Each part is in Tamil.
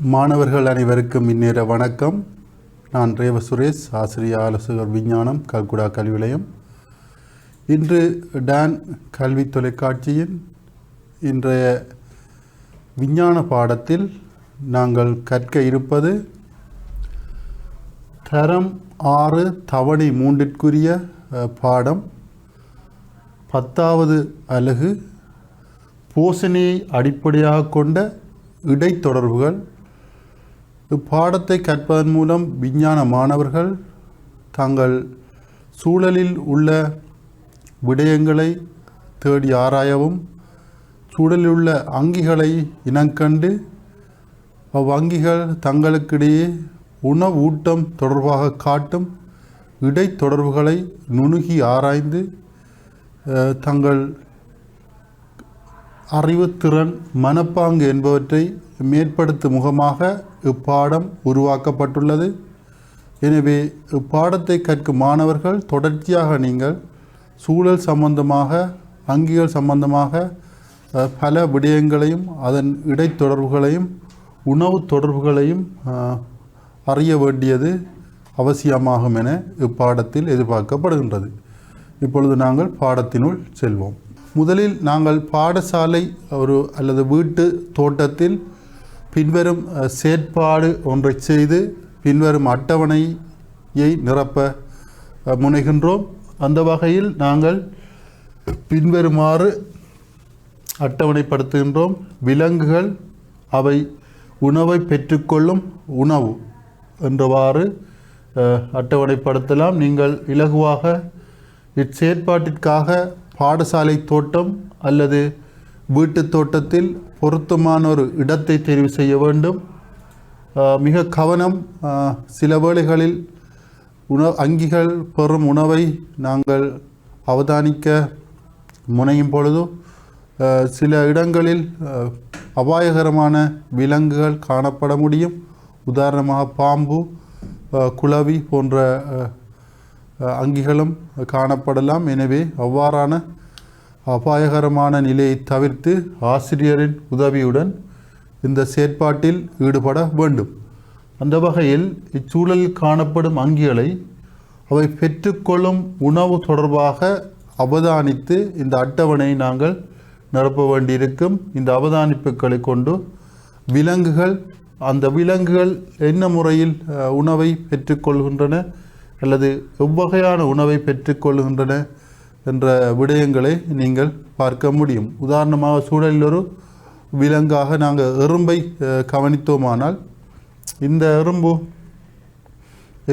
மாணவர்கள் அனைவருக்கும் இந்நேர வணக்கம். நான் ரேவ சுரேஷ், ஆசிரியர் ஆலோசகர் விஞ்ஞானம், கல்குடா கல்வி நிலையம். இன்று டான் கல்வி தொலைக்காட்சியின் இன்றைய விஞ்ஞான பாடத்தில் நாங்கள் கற்க இருப்பது தரம் 6 தவணை 3ற்குரிய பாடம் 10வது அலகு போசனையை அடிப்படையாக கொண்ட இடைத்தொடர்புகள். இப்பாடத்தை கற்பதன் மூலம் விஞ்ஞான மாணவர்கள் தங்கள் சூழலில் உள்ள விடயங்களை தேடி ஆராயவும், சூழலில் உள்ள அங்கிகளை இனங்கண்டு அவ்வங்கிகள் தங்களுக்கிடையே உணவு ஊட்டம் தொடர்பாக காட்டும் இடைத்தொடர்புகளை நுணுகி ஆராய்ந்து தங்கள் அறிவுத்திறன், மனப்பாங்கு என்பவற்றை மேற்படுத்தும் முகமாக இப்பாடம் உருவாக்கப்பட்டுள்ளது. எனவே இப்பாடத்தை கற்கும் மாணவர்கள் தொடர்ச்சியாக நீங்கள் சூழல் சம்பந்தமாக, அங்கிகள் சம்பந்தமாக பல விடயங்களையும் அதன் இடைத்தொடர்புகளையும் உணவு தொடர்புகளையும் அறிய வேண்டியது அவசியமாகும் என இப்பாடத்தில் எதிர்பார்க்கப்படுகின்றது. இப்பொழுது நாங்கள் பாடத்தினுள் செல்வோம். முதலில் நாங்கள் பாடசாலை அல்லது வீட்டு தோட்டத்தில் பின்வரும் செயற்பாடு ஒன்றை செய்து பின்வரும் அட்டவணையை நிரப்ப முனைகின்றோம். அந்த வகையில் நாங்கள் பின்வருமாறு அட்டவணைப்படுத்துகின்றோம். விலங்குகள் அவை உணவை பெற்றுக்கொள்ளும் உணவு என்றவாறு அட்டவணைப்படுத்தலாம். நீங்கள் இலகுவாக இச்செயற்பாட்டிற்காக பாடசாலை தோட்டம் அல்லது வீட்டு தோட்டத்தில் பொருத்தமான ஒரு இடத்தை தெரிவு செய்ய வேண்டும். மிக கவனம். சில வேளைகளில் அங்கிகள் பெறும் உணவை நாங்கள் அவதானிக்க முனையும் பொழுது சில இடங்களில் அபாயகரமான விலங்குகள் காணப்பட முடியும். உதாரணமாக பாம்பு, குளவி போன்ற அங்கிகளும் காணப்படலாம். எனவே அவ்வாறான அபாயகரமான நிலையை தவிர்த்து ஆசிரியரின் உதவியுடன் இந்த செயற்பாட்டில் ஈடுபட வேண்டும். அந்த வகையில் இச்சூழலில் காணப்படும் அங்கிகளை அவை பெற்றுக்கொள்ளும் உணவு தொடர்பாக அவதானித்து இந்த அட்டவணையை நாங்கள் நிரப்ப வேண்டியிருக்கும். இந்த அவதானிப்புகளை கொண்டு அந்த விலங்குகள் என்ன முறையில் உணவை பெற்றுக்கொள்கின்றன அல்லது எவ்வகையான உணவை பெற்றுக்கொள்கின்றன என்ற விடயங்களை நீங்கள் பார்க்க முடியும். உதாரணமாக சூழலில் ஒரு விலங்காக நாங்கள் எறும்பை கவனித்தோமானால் இந்த எறும்பு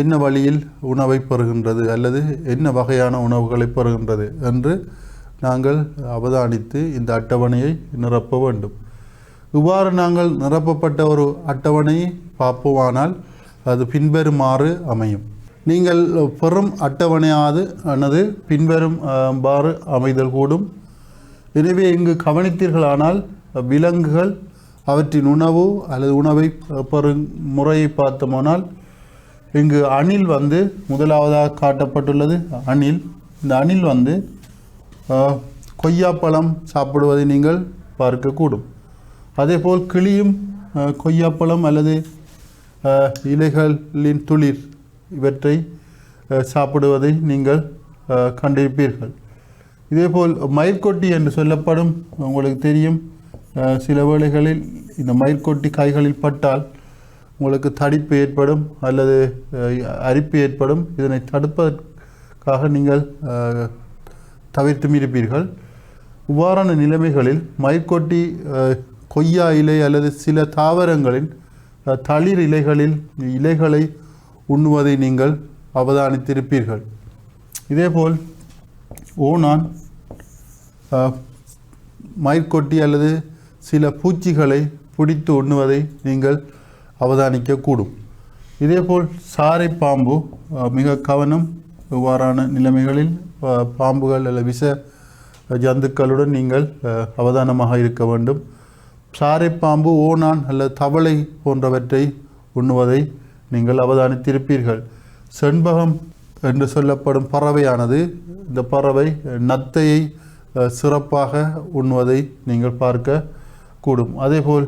என்ன வழியில் உணவை பெறுகின்றது அல்லது என்ன வகையான உணவுகளை பெறுகின்றது என்று நாங்கள் அவதானித்து இந்த அட்டவணையை நிரப்ப வேண்டும். இவ்வாறு நாங்கள் நிரப்பப்பட்ட ஒரு அட்டவணையை பார்ப்போமானால் அது பின்வருமாறு அமையும். நீங்கள் பெறும் அட்டவணையானது பின்வரும் அமைதல் கூடும். எனவே இங்கு கவனித்தீர்களானால் விலங்குகள் அவற்றின் உணவு அல்லது உணவை பெறும் முறையை பார்த்தோமானால் இங்கு அணில் முதலாவதாக காட்டப்பட்டுள்ளது. இந்த அணில் கொய்யாப்பழம் சாப்பிடுவதை நீங்கள் பார்க்கக்கூடும். அதேபோல் கிளியும் கொய்யாப்பழம் அல்லது இலைகளின் துளிர் இவற்றை சாப்பிடுவதை நீங்கள் கண்டிருப்பீர்கள். இதேபோல் மயிர்கொட்டி என்று சொல்லப்படும், உங்களுக்கு தெரியும், சில வேளைகளில் இந்த மயிர்கொட்டி கைகளில் பட்டால் உங்களுக்கு தடிப்பு ஏற்படும் அல்லது அரிப்பு ஏற்படும். இதனை தடுப்பதற்காக நீங்கள் தவிர்த்து இருப்பீர்கள். இவ்வாறான நிலைமைகளில் மயிர்கொட்டி கொய்யா இலை அல்லது சில தாவரங்களின் தளிர் இலைகளை உண்ணுவதை நீங்கள் அவதானித்திருப்பீர்கள். இதேபோல் ஓணான் மயிர்கொட்டி அல்லது சில பூச்சிகளை பிடித்து உண்ணுவதை நீங்கள் அவதானிக்கக்கூடும். இதேபோல் சாரை பாம்பு, மிக கவனம். இவ்வாறான நிலைமைகளில் பாம்புகள் அல்லது விஷ ஜந்துக்களுடன் நீங்கள் அவதானமாக இருக்க வேண்டும். சாரை பாம்பு, ஓணான் அல்லது தவளை போன்றவற்றை உண்ணுவதை நீங்கள் அவதானித்திருப்பீர்கள். செண்பகம் என்று சொல்லப்படும் பறவையானது, இந்த பறவை நத்தையை சிறப்பாக உண்ணுவதை நீங்கள் பார்க்க கூடும். அதேபோல்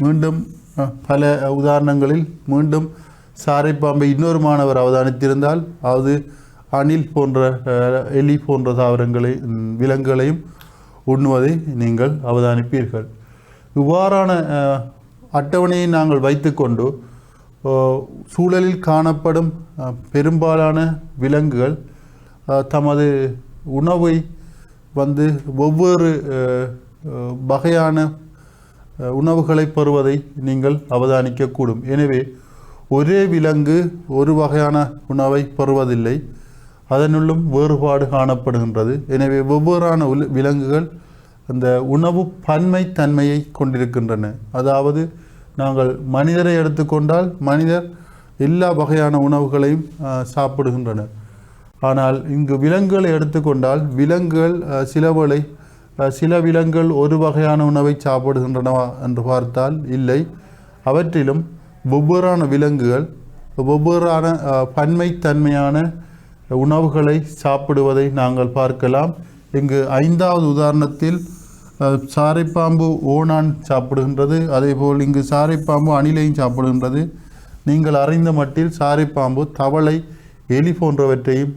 மீண்டும் பல உதாரணங்களில் மீண்டும் சாரைப்பாம்பை இன்னொரு மாணவர் அவதானித்திருந்தால் அது அணில் போன்ற எலி போன்ற தாவரங்களை விலங்குகளையும் உண்ணுவதை நீங்கள் அவதானிப்பீர்கள். இவ்வாறான அட்டவணையை நாங்கள் வைத்துக்கொண்டு சூழலில் காணப்படும் பெரும்பாலான விலங்குகள் தமது உணவை ஒவ்வொரு வகையான உணவுகளை பெறுவதை நீங்கள் அவதானிக்கக்கூடும். எனவே ஒரே விலங்கு ஒரு வகையான உணவை பெறுவதில்லை, அதனுள்ளும் வேறுபாடு காணப்படுகின்றது. எனவே வெவ்வேறான விலங்குகள் அந்த உணவு பன்மை தன்மையை கொண்டிருக்கின்றன. அதாவது நாங்கள் மனிதரை எடுத்துக்கொண்டால் மனிதர் எல்லா வகையான உணவுகளையும் சாப்பிடுகின்றனர். ஆனால் இங்கு விலங்குகளை எடுத்துக்கொண்டால் விலங்குகள் சில விலங்குகள் ஒரு வகையான உணவை சாப்பிடுகின்றனவா என்று பார்த்தால் இல்லை. அவற்றிலும் வெவ்வேறான விலங்குகள் வெவ்வேறான பன்மை தன்மையான உணவுகளை சாப்பிடுவதை நாங்கள் பார்க்கலாம். இங்கு 5வது உதாரணத்தில் சாரைப்பாம்பு ஓணான் சாப்பிடுகின்றது. அதேபோல் இங்கு சாரைப்பாம்பு அணிலையும் சாப்பிடுகின்றது. நீங்கள் அறிந்த மட்டில் சாரைப்பாம்பு தவளை எலி போன்றவற்றையும்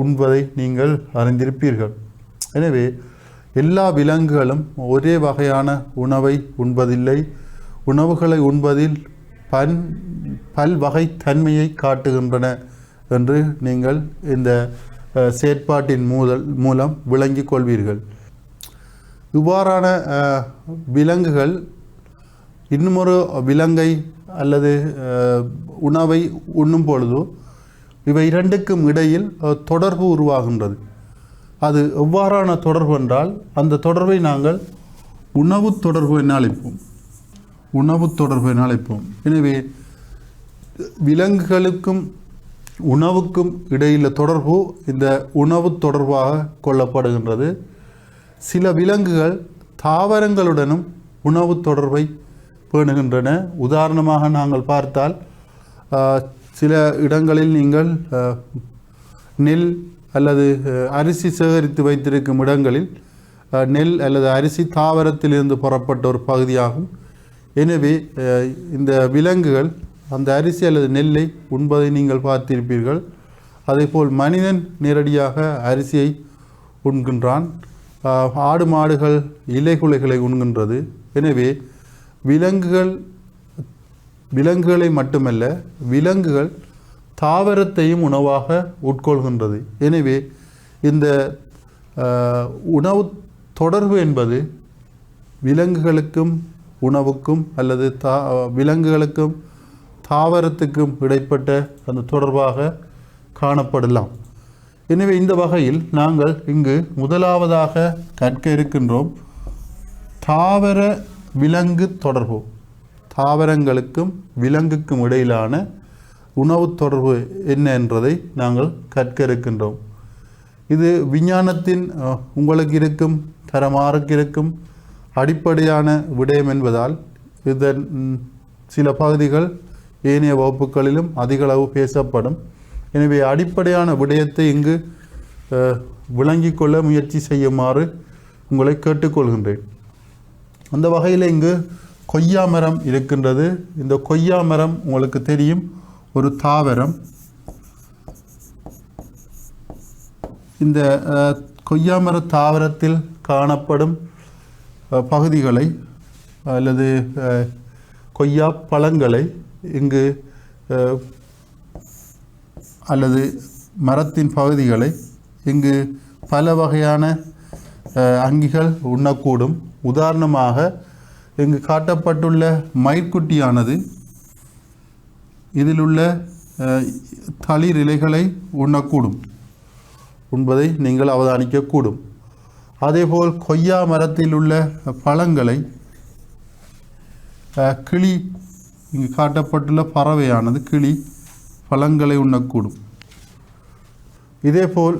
உண்பதை நீங்கள் அறிந்திருப்பீர்கள். எனவே எல்லா விலங்குகளும் ஒரே வகையான உணவை உண்பதில்லை. உணவுகளை உண்பதில் பல்வகை தன்மையை காட்டுகின்றன என்று நீங்கள் இந்த செயற்பாட்டின் மூலம் விளங்கிக் கொள்வீர்கள். இவ்வாறான விலங்குகள் இன்னுமொரு விலங்கை அல்லது உணவை உண்ணும் பொழுது இவை இரண்டுக்கும் இடையில் தொடர்பு உருவாகின்றது. அது எவ்வாறான தொடர்பு என்றால் அந்த தொடர்பை நாங்கள் உணவு தொடர்பு என அழைப்போம். எனவே விலங்குகளுக்கும் உணவுக்கும் இடையில தொடர்பு இந்த உணவு தொடர்பாக கொள்ளப்படுகின்றது. சில விலங்குகள் தாவரங்களுடனும் உணவு தொடர்பை பேணுகின்றன. உதாரணமாக நாங்கள் பார்த்தால் சில இடங்களில் நீங்கள் நெல் அல்லது அரிசி சேகரித்து வைத்திருக்கும் இடங்களில் நெல் அல்லது அரிசி தாவரத்திலிருந்து புறப்பட்ட ஒரு பகுதியாகும். எனவே இந்த விலங்குகள் அந்த அரிசி அல்லது நெல்லை உண்பதை நீங்கள் பார்த்திருப்பீர்கள். அதேபோல் மனிதன் நேரடியாக அரிசியை உண்கின்றான். ஆடு மாடுகள் இலைகுலைகளை உண்கின்றது. எனவே விலங்குகளை மட்டுமல்ல, விலங்குகள் தாவரத்தையும் உணவாக உட்கொள்கின்றது. எனவே இந்த உணவு தொடர்பு என்பது விலங்குகளுக்கும் உணவுக்கும் அல்லது விலங்குகளுக்கும் தாவரத்துக்கும் இடைப்பட்ட அந்த தொடர்பாக காணப்படலாம். எனவே இந்த வகையில் நாங்கள் இங்கு முதலாவதாக கற்க இருக்கின்றோம் தாவர விலங்கு தொடர்பு. தாவரங்களுக்கும் விலங்குக்கும் இடையிலான உணவு தொடர்பு என்ன என்பதை நாங்கள் கற்க இருக்கின்றோம். இது விஞ்ஞானத்தின் உங்களுக்கு இருக்கும் தரமாறுக்கு இருக்கும் அடிப்படையான விடயம் என்பதால் இதன் சில பகுதிகள் ஏனைய வகுப்புகளிலும் அதிகளவு பேசப்படும். எனவே அடிப்படையான விடயத்தை இங்கு விளங்கிக் கொள்ள முயற்சி செய்யுமாறு உங்களை கேட்டுக்கொள்கின்றேன். அந்த வகையில் இங்கு கொய்யா மரம் இருக்கின்றது. இந்த கொய்யா மரம் உங்களுக்கு தெரியும், ஒரு தாவரம். இந்த கொய்யா மர தாவரத்தில் காணப்படும் பகுதிகளை அல்லது கொய்யா பழங்களை இங்கு அல்லது மரத்தின் பகுதிகளை இங்கு பல வகையான அங்கிகள் உண்ணக்கூடும். உதாரணமாக இங்கு காட்டப்பட்டுள்ள மயிர்குட்டியானது இதில் உள்ள தளிர் இலைகளை உண்ணக்கூடும் உண்பதை நீங்கள் அவதானிக்கக்கூடும். அதேபோல் கொய்யா மரத்தில் உள்ள பழங்களை கிளி, இங்கு காட்டப்பட்டுள்ள பறவையானது கிளி பழங்களை உண்ணக்கூடும். இதேபோல்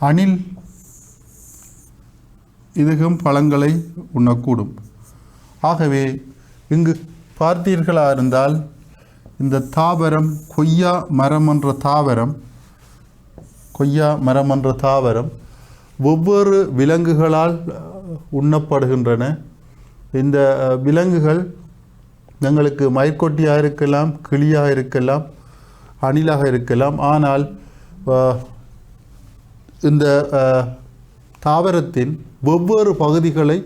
அணில் இதுவும் பழங்களை உண்ணக்கூடும். ஆகவே இங்கு பார்த்தீர்களாக இருந்தால் இந்த தாவரம் கொய்யா மரம் என்ற தாவரம் ஒவ்வொரு விலங்குகளால் உண்ணப்படுகின்றன. இந்த விலங்குகள் எங்களுக்கு மயிர்கொட்டியாக இருக்கலாம், கிளியாக இருக்கலாம், அணிலாக இருக்கலாம். ஆனால் இந்த தாவரத்தின் வெவ்வேறு பகுதிகளை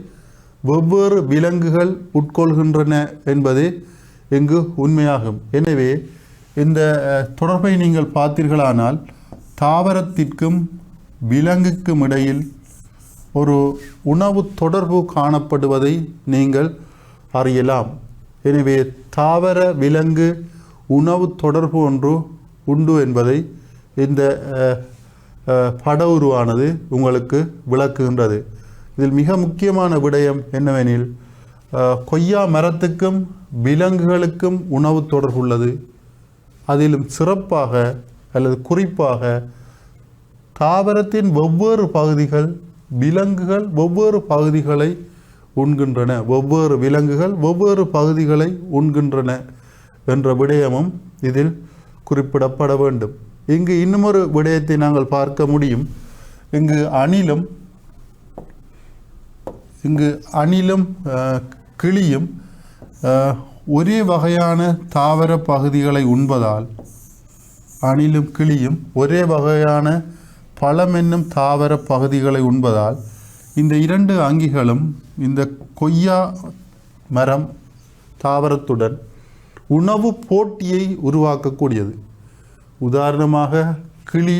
வெவ்வேறு விலங்குகள் உட்கொள்கின்றன என்பதே இங்கு உண்மையாகும். எனவே இந்த தொடர்பை நீங்கள் பார்த்தீர்களானால் தாவரத்திற்கும் விலங்குக்கும் இடையில் ஒரு உணவு தொடர்பு காணப்படுவதை நீங்கள் அறியலாம். எனவே தாவர விலங்கு உணவு தொடர்பு ஒன்று உண்டு என்பதை இந்த பட உருவானது உங்களுக்கு விளக்குகின்றது. இதில் மிக முக்கியமான விடயம் என்னவெனில், கொய்யா மரத்துக்கும் விலங்குகளுக்கும் உணவு தொடர்பு உள்ளது. அதிலும் சிறப்பாக அல்லது குறிப்பாக தாவரத்தின் வெவ்வேறு பகுதிகள் விலங்குகள் வெவ்வேறு பகுதிகளை உண்கின்றன, வெவ்வேறு விலங்குகள் வெவ்வேறு பகுதிகளை உண்கின்றன என்ற விடயமும் இதில் குறிப்பிடப்பட வேண்டும். இங்கு இன்னுமொரு விடயத்தை நாங்கள் பார்க்க முடியும். இங்கு அணிலும் கிளியும் ஒரே வகையான தாவர பகுதிகளை உண்பதால், அணிலும் கிளியும் ஒரே வகையான பழம் என்னும் தாவர பகுதிகளை உண்பதால் இந்த இரண்டு அங்கிகளும் இந்த கொய்யா மரம் தாவரத்துடன் உணவு போட்டியை உருவாக்கக்கூடியது. உதாரணமாக கிளி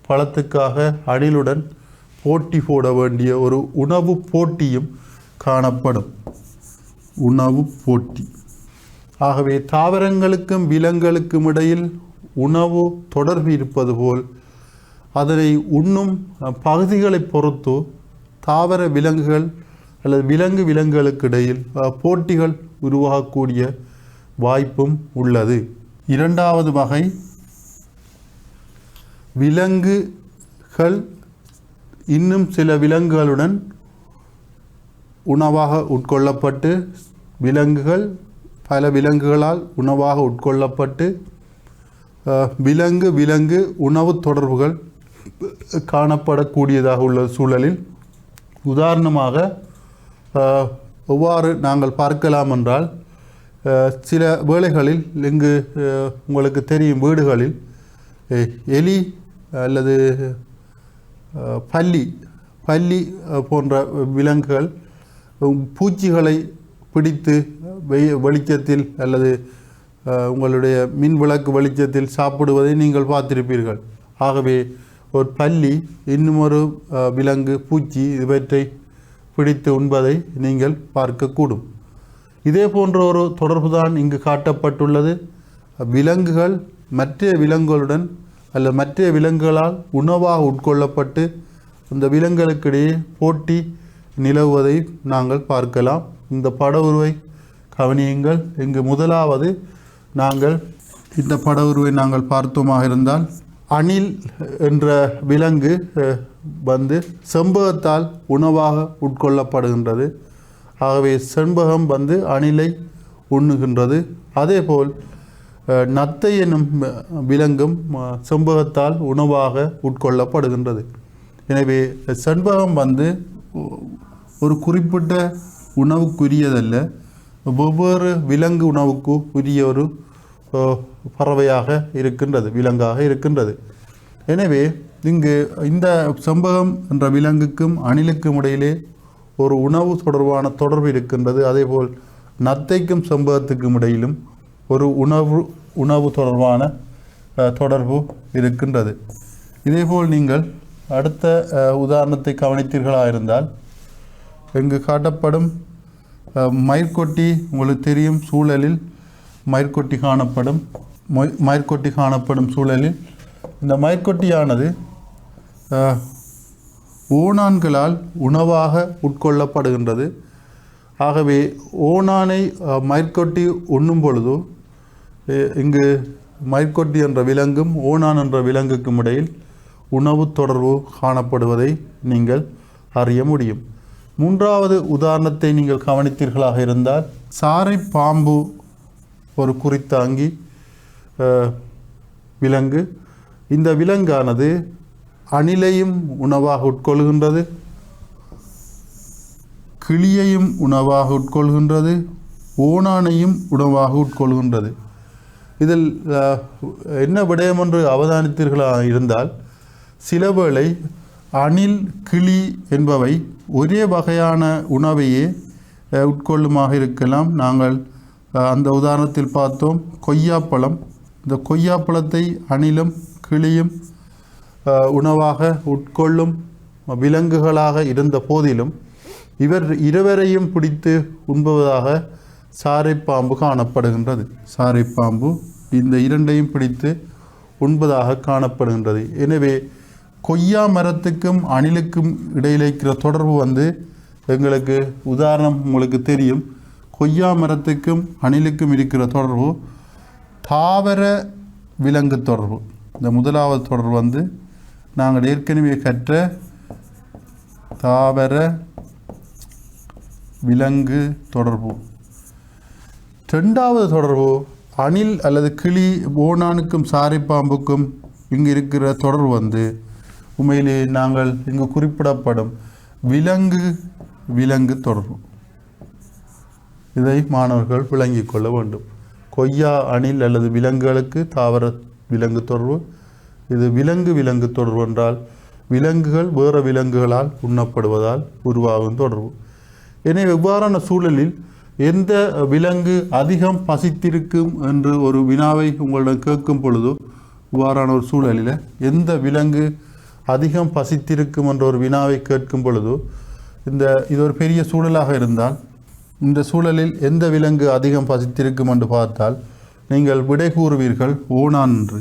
பழத்துக்காக அணிலுடன் போட்டி போட வேண்டிய ஒரு உணவு போட்டியும் காணப்படும். உணவு போட்டி. ஆகவே தாவரங்களுக்கும் விலங்குகளுக்கும் இடையில் உணவு தொடர்பு இருப்பது போல் அதனை உண்ணும் பகுதிகளை பொறுத்து தாவர விலங்குகள் அல்லது விலங்குகளுக்கு இடையில் போட்டிகள் உருவாகக்கூடிய வாய்ப்பும் உள்ளது. இரண்டாவது வகை, விலங்குகள் இன்னும் சில விலங்குகளுடன் உணவாக உட்கொள்ளப்பட்டு, விலங்குகள் பல விலங்குகளால் உணவாக உட்கொள்ளப்பட்டு விலங்கு உணவு தொடர்புகள் காணப்படக்கூடியதாக உள்ள சூழலில், உதாரணமாக எவ்வாறு நாங்கள் பார்க்கலாம் என்றால், சில வேளைகளில் இங்கு உங்களுக்கு தெரியும், வீடுகளில் எலி அல்லது பல்லி போன்ற விலங்குகள் பூச்சிகளை பிடித்து வெளிச்சத்தில் அல்லது உங்களுடைய மின் விளக்கு வெளிச்சத்தில் சாப்பிடுவதை நீங்கள் பார்த்திருப்பீர்கள். ஆகவே ஒரு பல்லி இன்னுமொரு விலங்கு, பூச்சி இவற்றை பிடித்து உண்பதை நீங்கள் பார்க்கக்கூடும். இதே போன்ற ஒரு தொடர்பு தான் இங்கு காட்டப்பட்டுள்ளது. விலங்குகள் மற்ற விலங்குகளுடன் அல்லது மற்ற விலங்குகளால் உணவாக உட்கொள்ளப்பட்டு அந்த விலங்குகளுக்கிடையே போட்டி நிலவுவதை நாங்கள் பார்க்கலாம். இந்த பட உருவை கவனியுங்கள். இங்கு முதலாவது நாங்கள் இந்த பட உருவை நாங்கள் பார்த்தோமாக இருந்தால், அணில் என்ற விலங்கு செண்பகத்தால் உணவாக உட்கொள்ளப்படுகின்றது. ஆகவே செண்பகம் அணிலை உண்ணுகின்றது. அதேபோல் நத்தை என்னும் விலங்கும் செண்பகத்தால் உணவாக உட்கொள்ளப்படுகின்றது. எனவே செண்பகம் ஒரு குறிப்பிட்ட உணவுக்குரியதல்ல, வெவ்வேறு விலங்கு உணவுக்கு உரிய ஒரு பறவையாக இருக்கின்றது, விலங்காக இருக்கின்றது. எனவே இங்கு இந்த செண்பகம் என்ற விலங்குக்கும் அணிலுக்கும் இடையிலே ஒரு உணவு தொடர்பான தொடர்பு இருக்கின்றது. அதேபோல் நத்தைக்கும் செண்பகத்துக்கும் இடையிலும் ஒரு உணவு தொடர்பான தொடர்பு இருக்கின்றது. இதேபோல் நீங்கள் அடுத்த உதாரணத்தை கவனித்தீர்களாக இருந்தால், இங்கு காட்டப்படும் மயிர்கொட்டி, உங்களுக்கு தெரியும், சூழலில் மயிர்கொட்டி காணப்படும் சூழலில் இந்த மயிர்கொட்டியானது ஓணான்களால் உணவாக உட்கொள்ளப்படுகின்றது. ஆகவே ஓணானை மயிர்கொட்டி உண்ணும் பொழுது இங்கு மயிர்கொட்டி என்ற விலங்கும் ஓணான் என்ற விலங்குக்கும் இடையில் உணவு தொடர்பு காணப்படுவதை நீங்கள் அறிய முடியும். மூன்றாவது உதாரணத்தை நீங்கள் கவனித்தீர்களாக இருந்தால், சாரை பாம்பு ஒரு குறித்தாங்கி விலங்கு. இந்த விலங்கானது அணிலையும் உணவாக உட்கொள்கின்றது, கிளியையும் உணவாக உட்கொள்கின்றது, ஓணானையும் உணவாக உட்கொள்கின்றது. இதில் என்ன விடயம் என்று அவதானித்தீர்களாக இருந்தால், சிலவேளை அணில், கிளி என்பவை ஒரே வகையான உணவையே உட்கொள்ளுமாக இருக்கலாம். நாங்கள் அந்த உதாரணத்தில் பார்த்தோம் கொய்யாப்பழம். இந்த கொய்யாப்பழத்தை அணிலும் கிளியும் உணவாக உட்கொள்ளும் விலங்குகளாக இருந்த போதிலும் இருவரையும் பிடித்து உண்பதாக சாரைப்பாம்பு காணப்படுகின்றது. சாரைப்பாம்பு இந்த இரண்டையும் பிடித்து உண்பதாக காணப்படுகின்றது. எனவே கொய்யா மரத்துக்கும் அணிலுக்கும் இடையில் இருக்கிற தொடர்பு எங்களுக்கு உதாரணம் உங்களுக்கு தெரியும். கொய்யா மரத்துக்கும் அணிலுக்கும் இருக்கிற தொடர்பு தாவர விலங்கு தொடர்பு. இந்த முதலாவது தொடர்பு நாங்கள் ஏற்கனவே கற்ற தாவர விலங்கு தொடர்பு. ரெண்டாவது தொடர்பு அணில் அல்லது கிளி, ஓணானுக்கும் சாரைப்பாம்புக்கும் இங்கு இருக்கிற தொடர்பு உண்மையிலே நாங்கள் இங்கு குறிப்பிடப்படும் விலங்கு தொடர்பு. இதை மாணவர்கள் விளங்கிக் கொள்ள வேண்டும். கொய்யா, அணில் அல்லது விலங்குகளுக்கு தாவர விலங்கு தொடர்பு. இது விலங்கு தொடர்பு என்றால் விலங்குகள் வேறு விலங்குகளால் உண்ணப்படுவதால் உருவாகும் தொடர்பு. எனவே இவ்வாறான சூழலில் எந்த விலங்கு அதிகம் பசித்திருக்கும் என்று ஒரு வினாவை உங்களிடம் கேட்கும் பொழுது, இவ்வாறான ஒரு சூழலில் எந்த விலங்கு அதிகம் பசித்திருக்கும் என்ற ஒரு வினாவை கேட்கும் பொழுது, இது ஒரு பெரிய சூழலாக இருந்தால் இந்த சூழலில் எந்த விலங்கு அதிகம் பசித்திருக்கும் என்று பார்த்தால் நீங்கள் விடை கூறுவீர்கள் ஓணான் என்று.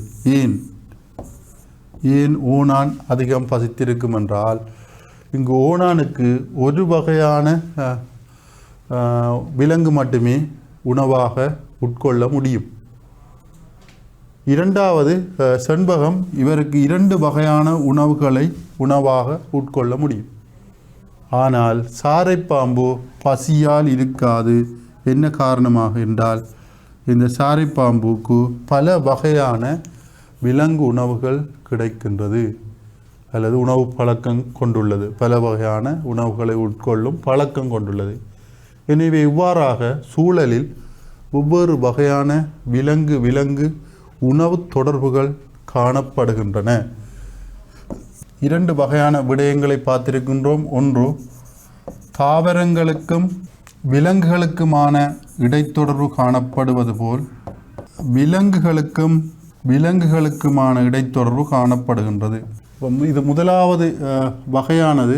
ஏன் ஓணான் அதிகம் பசித்திருக்கும் என்றால், இங்கு ஓணானுக்கு ஒரு வகையான விலங்கு மட்டுமே உணவாக உட்கொள்ள முடியும். இரண்டாவது செண்பகம், இவருக்கு 2 வகையான உணவுகளை உணவாக உட்கொள்ள முடியும். ஆனால் சாரைப்பாம்பு பசியால் இருக்காது. என்ன காரணமாக என்றால், இந்த சாரைப்பாம்புக்கு பல வகையான விலங்கு உணவுகள் கிடைக்கின்றது அல்லது உணவு பழக்கம் கொண்டுள்ளது. பல வகையான உணவுகளை உட்கொள்ளும் பழக்கம் கொண்டுள்ளது. எனவே இவ்வாறாக சூழலில் ஒவ்வொரு வகையான விலங்கு உணவு தொடர்புகள் காணப்படுகின்றன. 2 வகையான விடயங்களை பார்த்திருக்கின்றோம். ஒன்று, தாவரங்களுக்கும் விலங்குகளுக்குமான இடைத்தொடர்பு காணப்படுவது போல் விலங்குகளுக்குமான இடைத்தொடர்பு காணப்படுகின்றது. இது முதலாவது வகையானது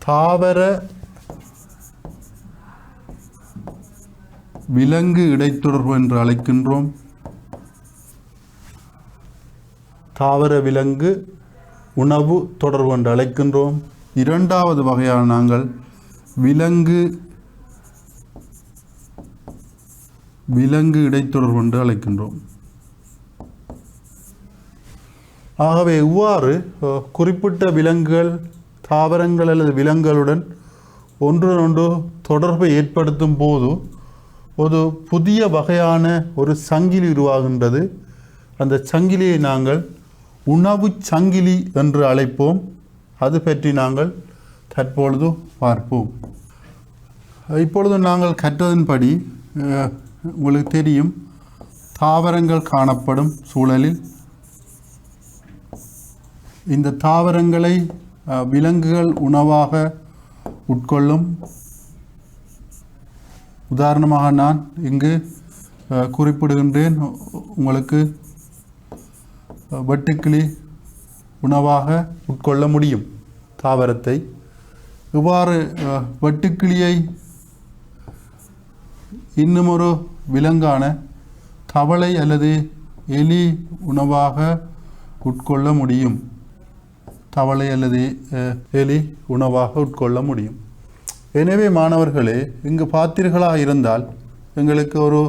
தாவர விலங்கு இடைத்தொடர்பு என்று அழைக்கின்றோம். தாவர விலங்கு உணவு தொடர்பு என்று அழைக்கின்றோம். இரண்டாவது வகையான நாங்கள் விலங்கு இடைத்தொடர்பு என்று அழைக்கின்றோம். ஆகவே இவ்வாறு குறிப்பிட்ட விலங்குகள் தாவரங்கள் அல்லது விலங்குகளுடன் ஒன்றொன்று தொடர்பை ஏற்படுத்தும் போது ஒரு புதிய வகையான ஒரு சங்கிலி உருவாகின்றது. அந்த சங்கிலியை நாங்கள் உணவு சங்கிலி என்று அழைப்போம். அது பற்றி நாங்கள் தற்பொழுது பார்ப்போம். இப்பொழுது நாங்கள் கற்றதன்படி உங்களுக்கு தெரியும், தாவரங்கள் காணப்படும் சூழலில் இந்த தாவரங்களை விலங்குகள் உணவாக உட்கொள்ளும். உதாரணமாக நான் இங்கு குறிப்பிடுகின்றேன். உங்களுக்கு வெட்டுக்கிளி உணவாக உட்கொள்ள முடியும் தாவரத்தை. இவ்வாறு வெட்டுக்கிளியை இன்னும் ஒரு விலங்கான தவளை அல்லது எலி உணவாக உட்கொள்ள முடியும். தவளை அல்லது எலி உணவாக உட்கொள்ள முடியும். எனவே மாணவர்களே, இங்கு பார்த்தீர்களாக இருந்தால் எங்களுக்கு ஒரு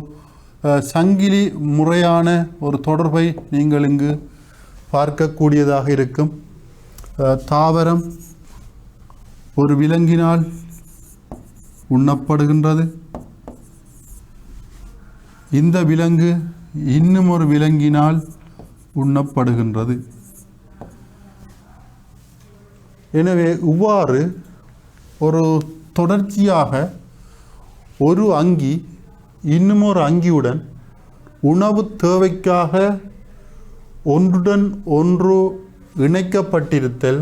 சங்கிலி முறையான ஒரு தொடர்பை நீங்கள் இங்கு பார்க்கக்கூடியதாக இருக்கும். தாவரம் ஒரு விலங்கினால் உண்ணப்படுகின்றது. இந்த விலங்கு இன்னும் ஒரு விலங்கினால் உண்ணப்படுகின்றது. எனவே இவ்வாறு ஒரு தொடர்ச்சியாக ஒரு அங்கி இன்னும் ஒரு அங்கியுடன் உணவு தேவைக்காக ஒன்றுடன் ஒன்று இணைக்கப்பட்டிருத்தல்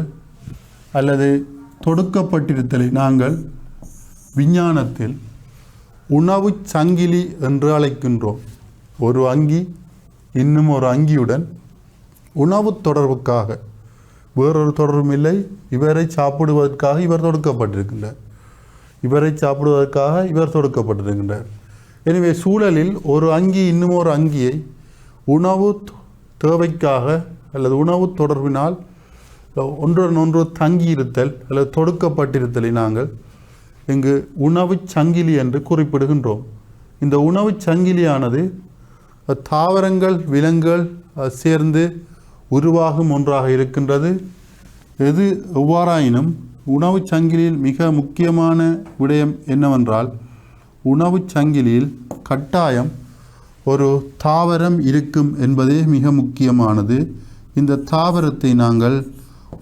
அல்லது தொடுக்கப்பட்டிருத்தலை நாங்கள் விஞ்ஞானத்தில் உணவு சங்கிலி என்று அழைக்கின்றோம். ஒரு அங்கி இன்னும் ஒரு அங்கியுடன் உணவு தொடர்புக்காக, வேறொரு தொடர்பும் இல்லை, இவரை சாப்பிடுவதற்காக இவர் தொடுக்கப்பட்டிருக்கின்றார், இவரை சாப்பிடுவதற்காக இவர் தொடுக்கப்பட்டிருக்கின்றார். எனவே சூழலில் ஒரு அங்கி இன்னும் ஒரு அங்கியை உணவு தேவைக்காக அல்லது உணவு தொடர்பினால் ஒன்றுடன் ஒன்று தங்கியிருத்தல் அல்லது தொடுக்கப்பட்டிருத்தலை நாங்கள் இங்கு உணவு சங்கிலி என்று குறிப்பிடுகின்றோம். இந்த உணவு சங்கிலியானது தாவரங்கள் விலங்குகள் சேர்ந்து உருவாகும் ஒன்றாக இருக்கின்றது. எது எவ்வாறாயினும் உணவு சங்கிலியில் மிக முக்கியமான விடயம் என்னவென்றால், உணவு சங்கிலியில் கட்டாயம் ஒரு தாவரம் இருக்கும் என்பதே மிக முக்கியமானது. இந்த தாவரத்தை நாங்கள்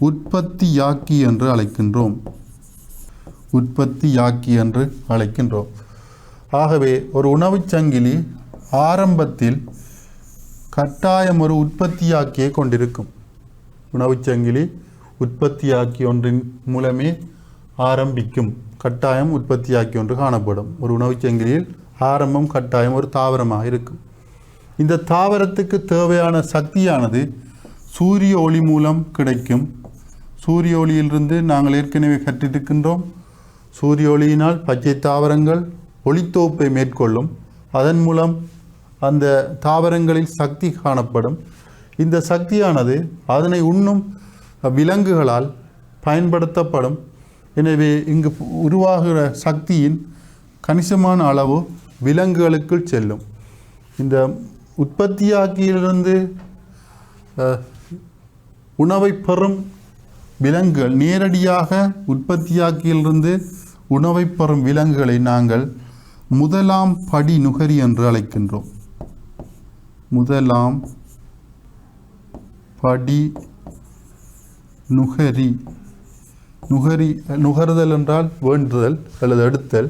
உற்பத்தியாக்கி என்று அழைக்கின்றோம். உற்பத்தியாக்கி என்று அழைக்கின்றோம். ஆகவே ஒரு உணவு சங்கிலி ஆரம்பத்தில் கட்டாயம் ஒரு உற்பத்தியாக்கியை கொண்டிருக்கும். உணவு சங்கிலி உற்பத்தியாக்கி ஒன்றின் மூலமே ஆரம்பிக்கும். கட்டாயம் உற்பத்தியாக்கி ஒன்று காணப்படும். ஒரு உணவு சங்கிலியில் ஆரம்பம் கட்டாயம் ஒரு தாவரமாக இருக்கும். இந்த தாவரத்துக்கு தேவையான சக்தியானது சூரிய ஒளி மூலம் கிடைக்கும். சூரிய ஒளியிலிருந்து நாங்கள் ஏற்கனவே கற்றிருக்கின்றோம். சூரிய ஒளியினால் பச்சை தாவரங்கள் ஒளித்தோப்பை மேற்கொள்ளும். அதன் மூலம் அந்த தாவரங்களில் சக்தி காணப்படும். இந்த சக்தியானது அதனை உண்ணும் விலங்குகளால் பயன்படுத்தப்படும். எனவே இங்கு உருவாகிற சக்தியின் கணிசமான அளவு விலங்குகளுக்குள் செல்லும். இந்த உற்பத்தியாக்கியிலிருந்து உணவை பெறும் விலங்குகள், நேரடியாக உற்பத்தியாக்கியிலிருந்து உணவை பெறும் விலங்குகளை நாங்கள் முதலாம் படி நுகரி என்று அழைக்கின்றோம். முதலாம் படி நுகரி. நுகர்தல் என்றால் வேண்டுதல் அல்லது எடுத்தல்.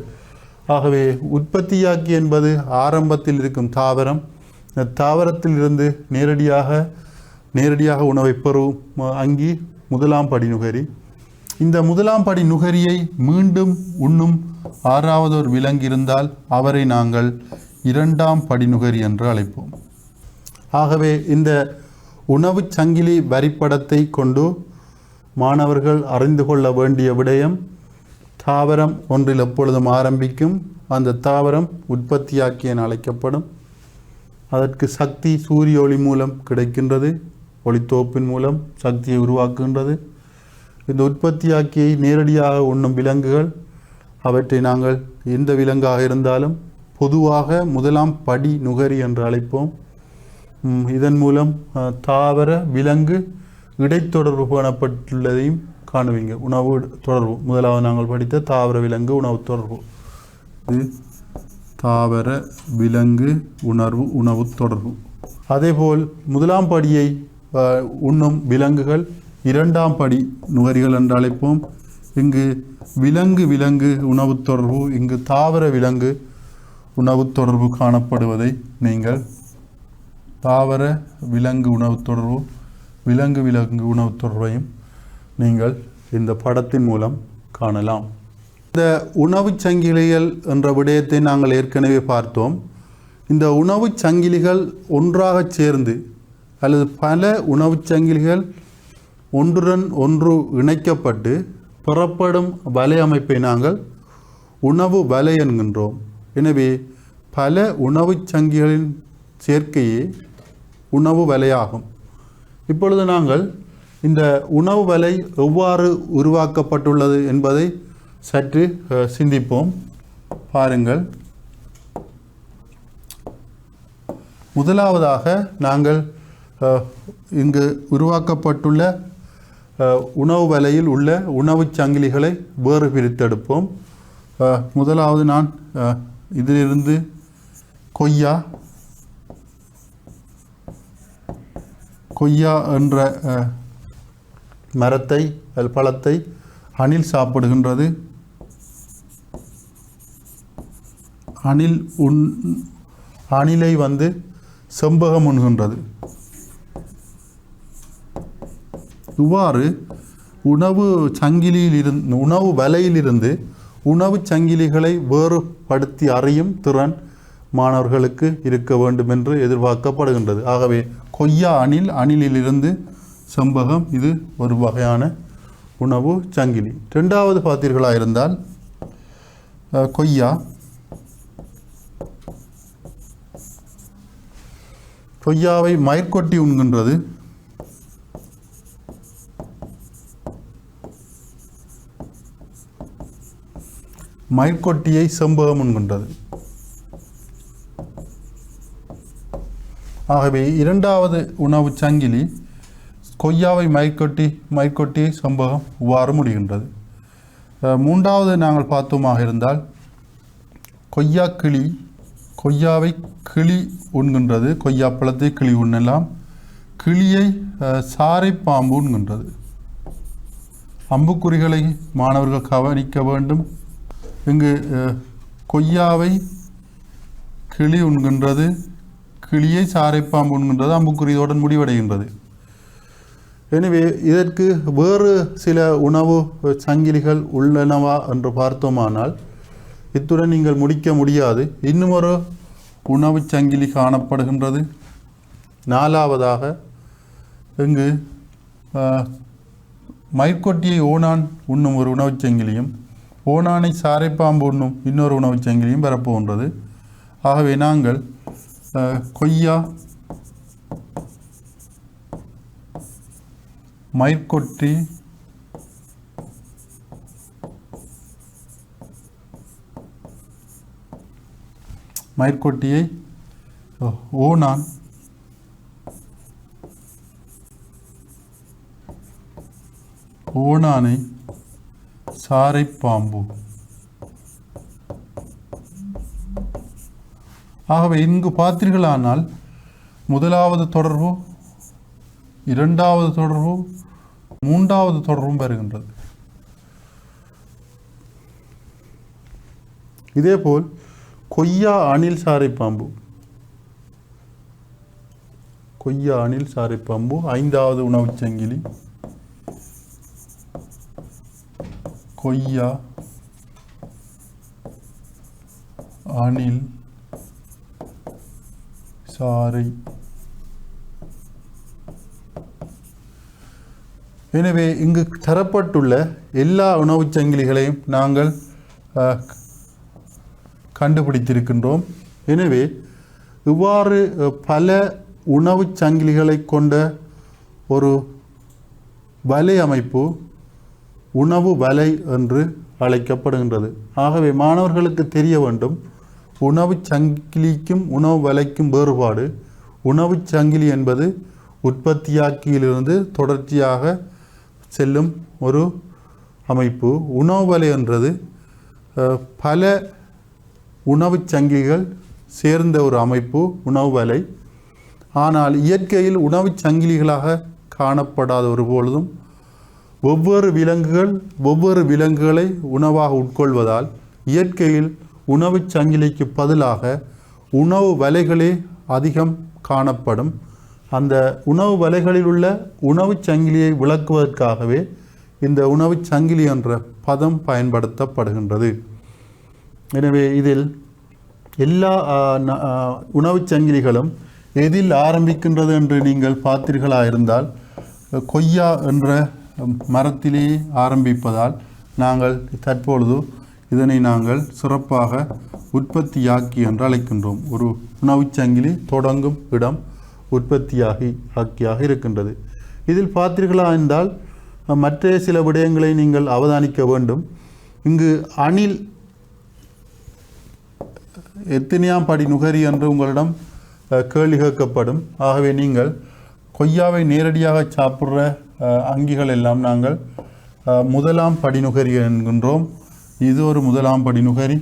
ஆகவே உற்பத்தியாக்கி என்பது ஆரம்பத்தில் இருக்கும் தாவரம். இந்த தாவரத்தில் இருந்து நேரடியாக உணவை பெறும் அங்கி முதலாம் படி நுகரி. இந்த முதலாம் படி நுகரியை மீண்டும் உண்ணும் ஆறாவது ஒரு விலங்கு இருந்தால் அவரை நாங்கள் இரண்டாம் படி நுகரி என்று அழைப்போம். ஆகவே இந்த உணவு சங்கிலி வரிப்படத்தை கொண்டு மாணவர்கள் அறிந்து கொள்ள வேண்டிய விடயம், தாவரம் ஒன்றில் எப்பொழுதும் ஆரம்பிக்கும். அந்த தாவரம் உற்பத்தியாக்கி என அழைக்கப்படும். அதற்கு சக்தி சூரிய ஒளி மூலம் கிடைக்கின்றது. ஒளித்தோப்பின் மூலம் சக்தியை உருவாக்குகின்றது. இந்த உற்பத்தியாக்கியை நேரடியாக உண்ணும் விலங்குகள், அவற்றை நாங்கள் எந்த விலங்காக இருந்தாலும் பொதுவாக முதலாம் படி நுகரி என்று அழைப்போம். இதன் மூலம் தாவர விலங்கு இடைத்தொடர்பு காணப்பட்டுள்ளதையும் காணுவீங்க. உணவு தொடர்பு முதலாவது நாங்கள் படித்த தாவர விலங்கு உணவு தொடர்பு. இது தாவர விலங்கு உணவு தொடர்பு. அதேபோல் முதலாம் படியை உண்ணும் விலங்குகள் இரண்டாம் படி நுகரிகள் என்று அழைப்போம். இங்கு விலங்கு உணவு தொடர்பு, இங்கு தாவர விலங்கு உணவு தொடர்பு காணப்படுவதை நீங்கள் தாவர விலங்கு உணவு தொடர்பு, விலங்கு உணவு தொடர்பையும் நீங்கள் இந்த படத்தின் மூலம் காணலாம். இந்த உணவு சங்கிலிகள் என்ற விடயத்தை நாங்கள் ஏற்கனவே பார்த்தோம். இந்த உணவு சங்கிலிகள் ஒன்றாக சேர்ந்து அல்லது பல உணவு சங்கிலிகள் ஒன்றுடன் ஒன்று இணைக்கப்பட்டு பெறப்படும் வலை அமைப்பை நாங்கள் உணவு வலை என்கின்றோம். எனவே பல உணவு சங்கிலிகளின் சேர்க்கையே உணவு வலையாகும். இப்பொழுது நாங்கள் இந்த உணவு வலை எவ்வாறு உருவாக்கப்பட்டுள்ளது என்பதை சற்று சிந்திப்போம். பாருங்கள். முதலாவதாக நாங்கள் இங்கு உருவாக்கப்பட்டுள்ள உணவு வலையில் உள்ள உணவு சங்கிலிகளை வேறு பிரித்தெடுப்போம். முதலாவது நான் இதிலிருந்து கொய்யா என்ற மரத்தை பழத்தை அணில் சாப்பிடுகின்றது. அணிலை வந்து செம்பகம் உண்கின்றது. இவ்வாறு உணவு வலையிலிருந்து உணவு சங்கிலிகளை வேறுபடுத்தி அறியும் திறன் மாணவர்களுக்கு இருக்க வேண்டும் என்று எதிர்பார்க்கப்படுகின்றது. ஆகவே கொய்யா அணிலிலிருந்து செம்பகம் இது ஒரு வகையான உணவு சங்கிலி. இரண்டாவது பார்த்தீர்களாக இருந்தால் கொய்யாவை மயிர்கொட்டி உண்கின்றது. மயிர்கொட்டியை செம்பகம் உண்கின்றது. ஆகவே இரண்டாவது உணவு சங்கிலி கொய்யாவை மயிர்கொட்டி செம்பகம் இவ்வாறு முடிகின்றது. மூன்றாவது நாங்கள் பார்த்தோமாக இருந்தால் கொய்யாவை கிளி உண்கின்றது. கொய்யா பழத்தை கிளி உண்ணலாம். கிளியை சாரை பாம்பு உண்கின்றது. அம்புக்குறிகளை மாணவர்கள் கவனிக்க வேண்டும். இங்கு கொய்யாவை கிளி உண்கின்றது, கிளியை சாரைப்பாம்பு உண்கின்றது, அம்புக்குறியுடன் முடிவடைகின்றது. எனவே இதற்கு வேறு சில உணவு சங்கிலிகள் உள்ளனவா என்று பார்த்தோமானால் இத்துடன் நீங்கள் முடிக்க முடியாது. இன்னும் ஒரு உணவு சங்கிலி காணப்படுகின்றது. நாலாவதாக இங்கு மயிர்கொட்டியை ஓணான் உண்ணும் ஒரு உணவுச் சங்கிலியும் ஓணானை சாரைப்பாம்பு உண்ணும் இன்னொரு உணவுச் சங்கிலியும் பெறப்போகின்றது. ஆகவே நாங்கள் கொய்யா மயிர்கொட்டியை ஓணானை சாரைப்பாம்பு. ஆகவே இங்கு பார்த்தீர்களானால் முதலாவது தொடர்பு, இரண்டாவது தொடர்பு, மூன்றாவது தொடர்பும் வருகின்றது. இதேபோல் கொய்யா அணில் சாரைப்பாம்பு ஐந்தாவது உணவுச் சங்கிலி. கொய்யா அணில் சாரை. எனவே இங்கு தரப்பட்டுள்ள எல்லா உணவுச் சங்கிலிகளையும் நாங்கள் கண்டுபிடித்திருக்கின்றோம். எனவே இவ்வாறு பல உணவுச் சங்கிலிகளை கொண்ட ஒரு வலை அமைப்பு உணவு வலை என்று அழைக்கப்படுகின்றது. ஆகவே மாணவர்களுக்கு தெரிய வேண்டும் உணவுச் சங்கிலிக்கும் உணவு வலைக்கும் வேறுபாடு. உணவுச் சங்கிலி என்பது உற்பத்தியாக்கியிலிருந்து தொடர்ச்சியாக செல்லும் ஒரு அமைப்பு. உணவு வலை என்றது பல உணவுச் சங்கிலிகள் சேர்ந்த ஒரு அமைப்பு உணவு வலை. ஆனால் இயற்கையில் உணவுச் சங்கிலிகளாக காணப்படாத ஒரு பொழுதும் ஒவ்வொரு விலங்குகளை உணவாக உட்கொள்வதால் இயற்கையில் உணவுச் சங்கிலிக்கு பதிலாக உணவு வலைகளே அதிகம் காணப்படும். அந்த உணவு வலைகளில் உள்ள உணவுச் சங்கிலியை விளக்குவதற்காகவே இந்த உணவுச் சங்கிலி என்ற பதம் பயன்படுத்தப்படுகின்றது. எனவே இதில் எல்லா உணவுச் சங்கிலிகளும் எதில் ஆரம்பிக்கின்றது என்று நீங்கள் பார்த்தீர்களாக இருந்தால் கொய்யா என்ற மரத்திலே ஆரம்பிப்பதால் நாங்கள் தற்பொழுது இதனை நாங்கள் சிறப்பாக உற்பத்தியாக்கி என்று அழைக்கின்றோம். ஒரு உணவுச் சங்கிலி தொடங்கும் இடம் உற்பத்தியாகியாக இருக்கின்றது. இதில் பார்த்தீர்களா என்றால் மற்ற சில விடயங்களை நீங்கள் அவதானிக்க வேண்டும். இங்கு அணில் எத்தனையாம் படி நுகரி என்று உங்களிடம் கேள்வி கேட்கப்படும். ஆகவே நீங்கள் கொய்யாவை நேரடியாக சாப்பிட்ற அங்கிகள் எல்லாம் நாங்கள் முதலாம் படிநுகரி என்கின்றோம். இது ஒரு முதலாம் படிநுகரி.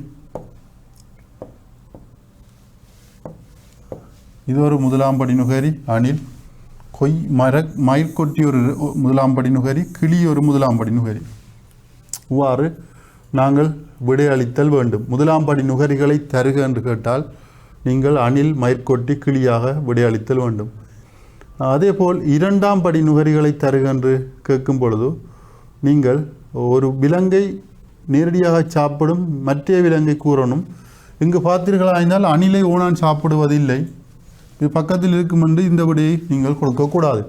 இது ஒரு முதலாம் படிநுகரி அணில். மயிர்கொட்டி ஒரு முதலாம் படிநுகரி, கிளி ஒரு முதலாம் படிநுகரி. இவ்வாறு நாங்கள் விடையளித்தல் வேண்டும். முதலாம் படி நுகரிகளை தருக என்று கேட்டால் நீங்கள் அணில் மயிர்கொட்டி கிளியாக விடையளித்தல் வேண்டும். அதேபோல் இரண்டாம் படி நுகரிகளை தருக என்று கேட்கும் பொழுது நீங்கள் ஒரு விலங்கை நேரடியாக சாப்பிடும் மற்ற விலங்கை கூறணும். இங்கு பார்த்தீர்களாயிருந்தால் அணிலை ஓணான் சாப்பிடுவதில்லை, இது பக்கத்தில் இருக்கும் என்று இந்த விடையை நீங்கள் கொடுக்கக்கூடாது.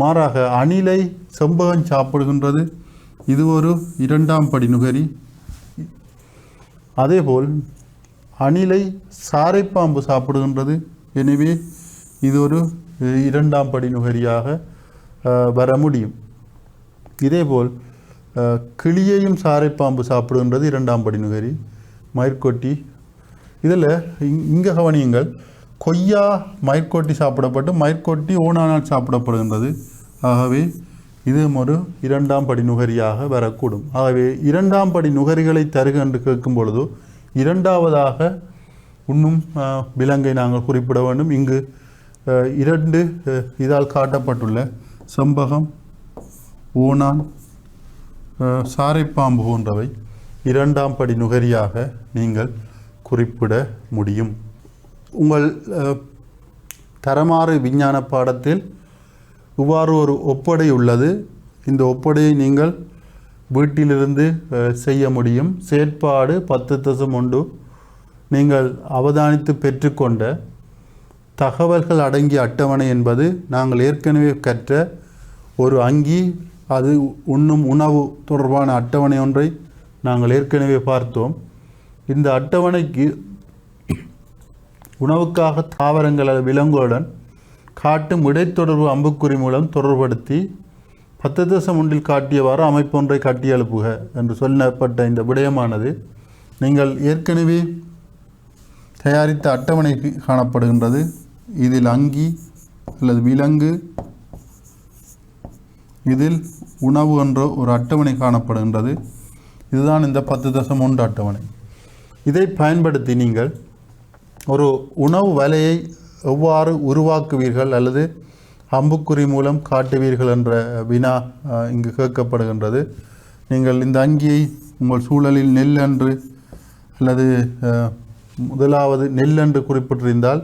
மாறாக அணிலை செம்பகம் சாப்பிடுகின்றது, இது ஒரு இரண்டாம் படி நுகரி. அதேபோல் அணிலை சாரைப்பாம்பு சாப்பிடுகின்றது, எனவே இது ஒரு இரண்டாம் படி நுகரியாக வர முடியும். இதேபோல் கிளியையும் சாரைப்பாம்பு சாப்பிடுகின்றது, இரண்டாம் படி நுகரி. மயிர்கொட்டி இதில் இங்கே கவனியுங்கள், கொய்யா மயிர்கொட்டி சாப்பிடப்பட்டு மயிர்கொட்டி ஓணானால் சாப்பிடப்படுகின்றது. ஆகவே இது ஒரு இரண்டாம் படி நுகரியாக வரக்கூடும். ஆகவே இரண்டாம் படி நுகரிகளை தருக என்று கேட்கும் பொழுது இரண்டாவதாக இன்னும் விலங்கை நாங்கள் குறிப்பிட வேண்டும். இங்கு இரண்டு இதால் காட்டப்பட்டுள்ள செம்பகம், ஓணான், சாரைப்பாம்பு போன்றவை இரண்டாம் படி நுகரியாக நீங்கள் குறிப்பிட முடியும். உங்கள் தரமாறு விஞ்ஞான பாடத்தில் இவ்வாறு ஒரு ஒப்படை உள்ளது. இந்த ஒப்படையை நீங்கள் வீட்டிலிருந்து செய்ய முடியும். செயற்பாடு 10.1 நீங்கள் அவதானித்து பெற்றுக்கொண்ட தகவல்கள் அடங்கிய அட்டவணை என்பது நாங்கள் ஏற்கனவே கற்ற ஒரு அங்கி, அது உண்ணும் உணவு தொடர்பான அட்டவணை ஒன்றை நாங்கள் ஏற்கனவே பார்த்தோம். இந்த அட்டவணைக்கு உணவுக்காக தாவரங்கள் விலங்குகளுடன் காட்டும் இடைத்தொடர்பு அம்புக்குறி மூலம் தொடர்படுத்தி 10.1 காட்டியவாறு அமைப்பொன்றை கட்டி எழுப்புக என்று சொல்லப்பட்ட இந்த விடயமானது நீங்கள் ஏற்கனவே தயாரித்த அட்டவணை காணப்படுகின்றது. இதில் அங்கி அல்லது விலங்கு, இதில் உணவு என்ற ஒரு அட்டவணை காணப்படுகின்றது. இதுதான் இந்த 10.1 அட்டவணை. இதை பயன்படுத்தி நீங்கள் ஒரு உணவு வலையை எவ்வாறு உருவாக்குவீர்கள் அல்லது அம்புக்குறி மூலம் காட்டுவீர்கள் என்ற வினா இங்கு கேட்கப்படுகின்றது. நீங்கள் இந்த அங்கியை உங்கள் சூழலில் நெல் என்று அல்லது முதலாவது நெல் என்று குறிப்பிட்டிருந்தால்